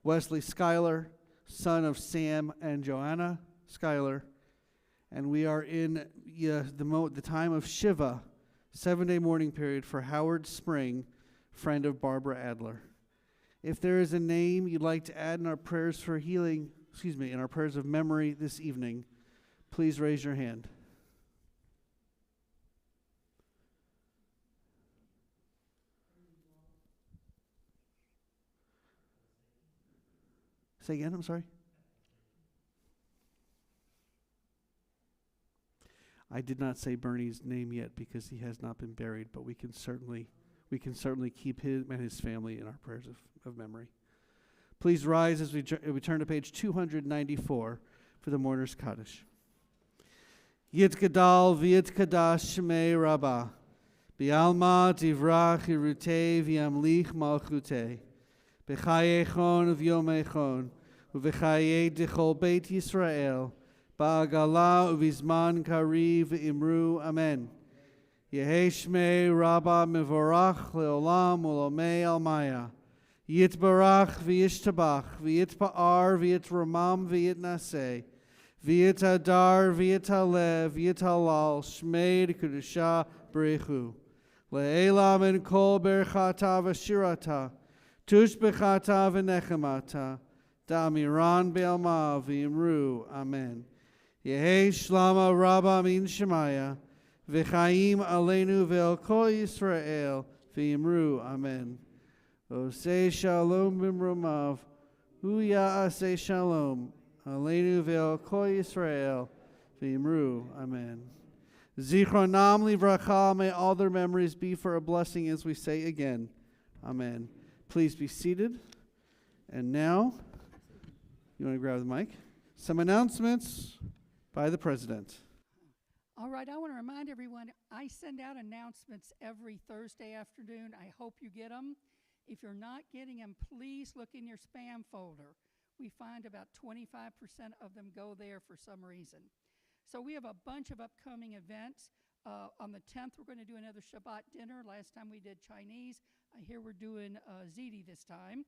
Wesley Schuyler, son of Sam and Joanna Schuyler. And we are in the time of Shiva, 7-day mourning period for Howard Spring, friend of Barbara Adler. If there is a name you'd like to add in our prayers for healing, in our prayers of memory this evening, please raise your hand. Say again, I'm sorry. I did not say Bernie's name yet because he has not been buried, but we can certainly keep him and his family in our prayers of memory. Please rise as we turn to page 294 for the Mourner's Kaddish. Yit Gadal v'yit Kadash Shmei Rabbah B'alma tivrach irutei v'yamlich malchutei B'chayechon v'yomechon U'v'chayei d'chol Beit Yisrael Ba'agala u'vizman kari v'imru Amen. Yehei Shmei Rabbah mevorach leolam u'lomei almaya Yitbarach v'yishtabach v'yitpa'ar v'yitramam v'yitnaseh v'yitadar v'yitalev v'yitalal Shmei d'kedusha b'rechu le'elam en kol berchata v'shirata tush bechata v'nechemata da'amiran be'alma v'imru Amen. Yehei Shlama Rabbah min Shemaya v'chaim aleinu ve'el kol Yisrael v'imru Amen. Osei shalom b'mromav hu ya'aseh shalom aleinu ve'el kol Yisrael v'imru Amen. Zichronam livracha, may all their memories be for a blessing as we say again. Amen. Please be seated. And now, you want to grab the mic? Some announcements by the president. All right, I want to remind everyone, I send out announcements every Thursday afternoon. I hope you get them. If you're not getting them, please look in your spam folder. We find about 25% of them go there for some reason. So we have a bunch of upcoming events. On the 10th, we're going to do another Shabbat dinner. Last time we did Chinese. I hear we're doing ziti this time.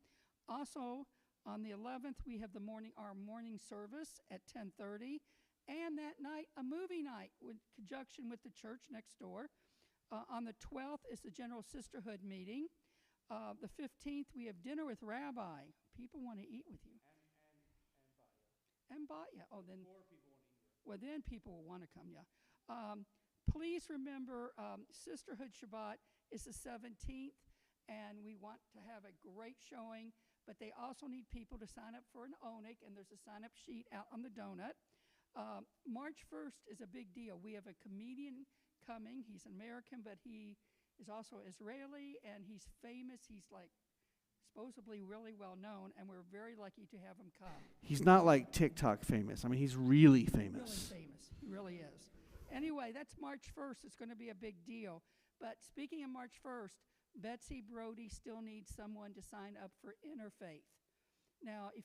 Also, on the 11th, we have our morning service at 10:30. And that night, a movie night in conjunction with the church next door. On the 12th is the General Sisterhood meeting. The 15th, we have dinner with Rabbi. People want to eat with you. And Batya. Oh, then. More people want to eat with you. Well, then people will want to come, yeah. Please remember, Sisterhood Shabbat is the 17th, and we want to have a great showing, but they also need people to sign up for an onik, and there's a sign-up sheet out on the donut. March 1st is a big deal. We have a comedian coming. He's an American, but he is also Israeli, and he's famous. He's like supposedly really well known, and we're very lucky to have him come. He's not like TikTok famous. I mean, he's really famous. Really famous. He really is. Anyway, that's March 1st. It's going to be a big deal. But speaking of March 1st, Betsy Brody still needs someone to sign up for Interfaith. Now, if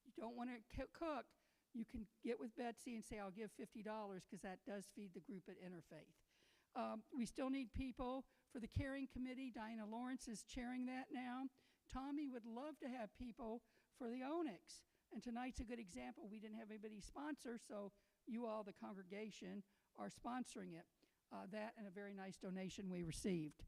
you don't want to cook, you can get with Betsy and say, I'll give $50, because that does feed the group at Interfaith. We still need people for the caring committee. Diana Lawrence is chairing that now. Tommy would love to have people for the Onyx. And tonight's a good example. We didn't have anybody sponsor, so you all, the congregation, are sponsoring it. That and a very nice donation we received.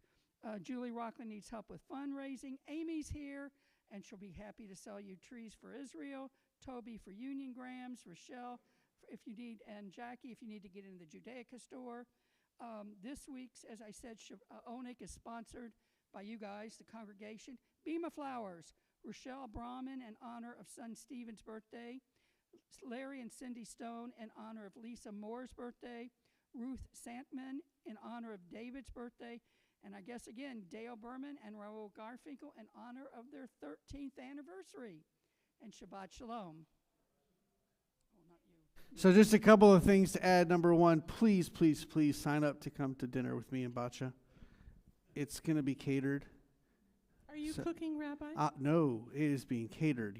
Julie Rockland needs help with fundraising. Amy's here, and she'll be happy to sell you trees for Israel. Toby for Union Grams. Rochelle, if you need, and Jackie, if you need to get into the Judaica store. This week's, as I said, Onik is sponsored by you guys, the congregation. Bema Flowers, Rochelle Brahman in honor of son Stephen's birthday. Larry and Cindy Stone in honor of Lisa Moore's birthday. Ruth Santman in honor of David's birthday. And I guess, again, Dale Berman and Raoul Garfinkel in honor of their 13th anniversary. And Shabbat Shalom. Oh, not you. So just a couple of things to add. Number one, please, please, please sign up to come to dinner with me and Bacha. It's going to be catered. Are you cooking, Rabbi? No, it is being catered.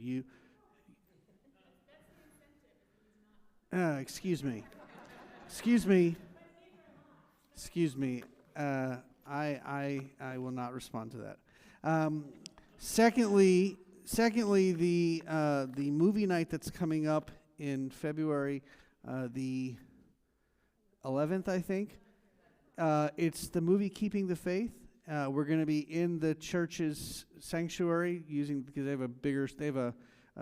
Excuse me. I will not respond to that. Secondly, the movie night that's coming up in February, the 11th, I think. It's the movie Keeping the Faith. We're going to be in the church's sanctuary because they have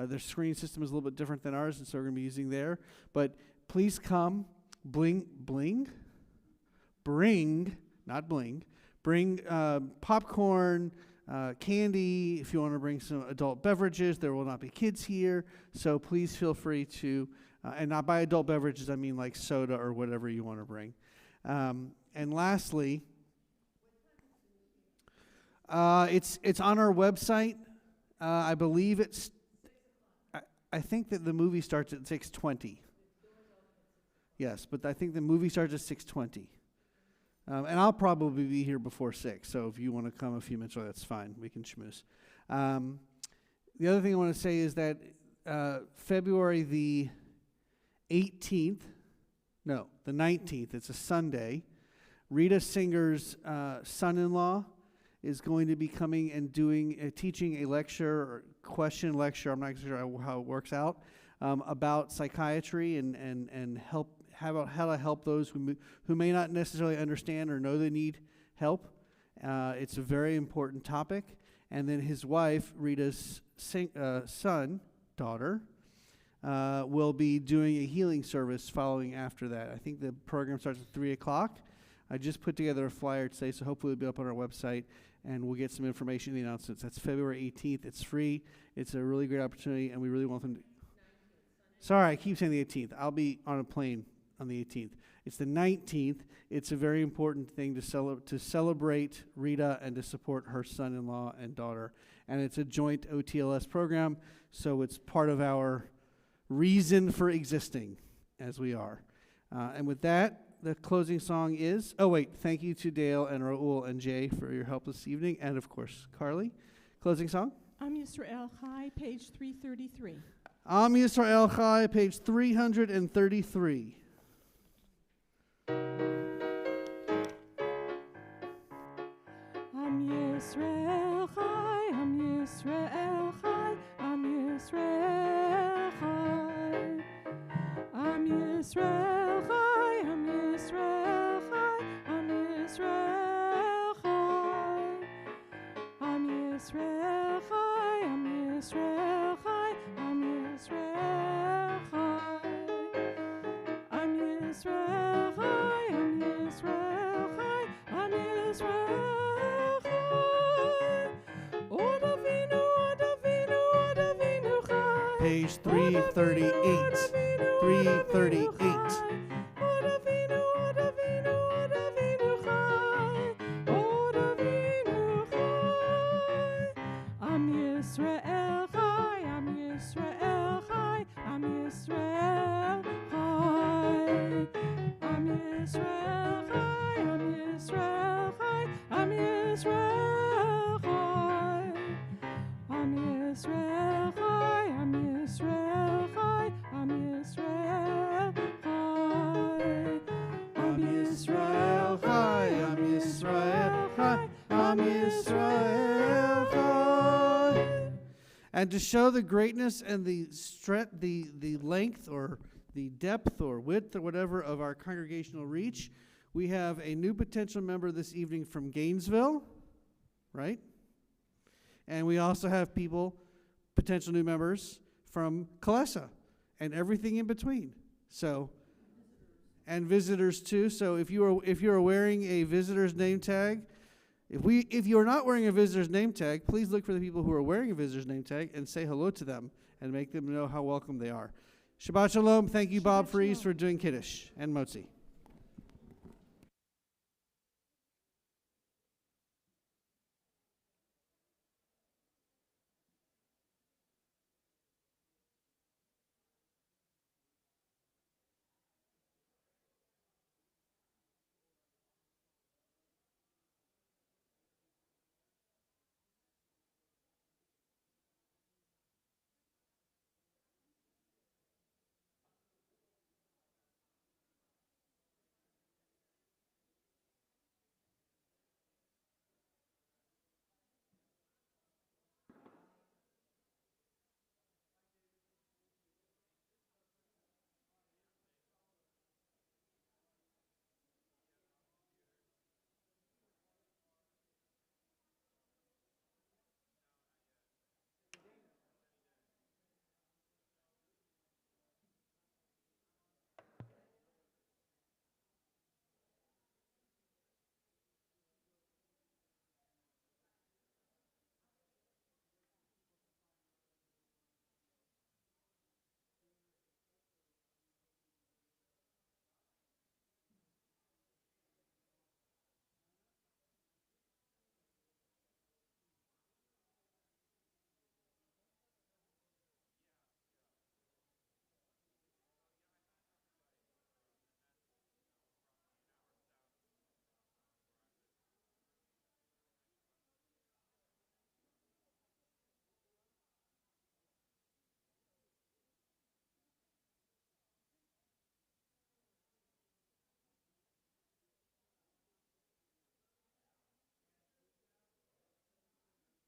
their screen system is a little bit different than ours, and so we're going to be using there. But please come, bring popcorn, candy. If you want to bring some adult beverages, there will not be kids here, so please feel free to. And not by adult beverages, I mean like soda or whatever you want to bring. And lastly, it's on our website. I believe it's. I think that the movie starts at 6:20. Yes, but I think the movie starts at 6:20. And I'll probably be here before 6, so if you want to come a few minutes early, that's fine. We can schmooze. The other thing I want to say is that February the 18th, no, the 19th, it's a Sunday, Rita Singer's son-in-law is going to be coming and teaching a lecture or question lecture, I'm not sure how it works out, about psychiatry and how to help those who may not necessarily understand or know they need help. It's a very important topic. And then his wife, Rita's daughter, will be doing a healing service following after that. I think the program starts at 3 o'clock. I just put together a flyer today, so hopefully it'll be up on our website, and we'll get some information in the announcements. That's February 18th. It's free. It's a really great opportunity, and we really want them to. Sorry, I keep saying the 18th. I'll be on a plane on the 18th. It's the 19th. It's a very important thing to celebrate Rita and to support her son-in-law and daughter. And it's a joint OTLS program, so it's part of our reason for existing as we are. And with that, the closing song is, thank you to Dale and Raul and Jay for your help this evening, and of course, Carly. Closing song? Am Yisrael Chai, page 333. Am Yisrael Chai, page 333. Am Yisrael Chai, Am Yisrael Chai, Am Yisrael Chai. Am Yisrael Chai, Am Yisrael Chai, Am Yisrael Chai. Am Yisrael Chai, Am Yisrael Chai, Am Yisrael Chai. Am Yisrael Chai, Am Yisrael Chai, Am Yisrael Chai. Od Avinu, Od Avinu, Od Avinu Chai. Page 338. 338. Od Avinu, Od Avinu, Od Avinu Chai. Od Avinu Chai. Am Yisrael Chai, Am Yisrael Chai, Am Yisrael Chai. Am Yisrael Chai, Am Yisrael Chai, Am Yisrael Chai. Am Yisrael Chai, Am Yisrael Chai, Am Yisrael Chai. Am Yisrael Chai, Am Yisrael Chai, Am Yisrael Chai. And to show the greatness and the length or the depth or width or whatever of our congregational reach, we have a new potential member this evening from Gainesville. right? And we also have people, potential new members from Kalesa and everything in between. So, and visitors too. So if you are wearing a visitor's name tag, if you are not wearing a visitor's name tag, please look for the people who are wearing a visitor's name tag and say hello to them and make them know how welcome they are. Shabbat Shalom. Thank you, Bob Shabbat Fries, Shalom. for doing Kiddush and Motzi.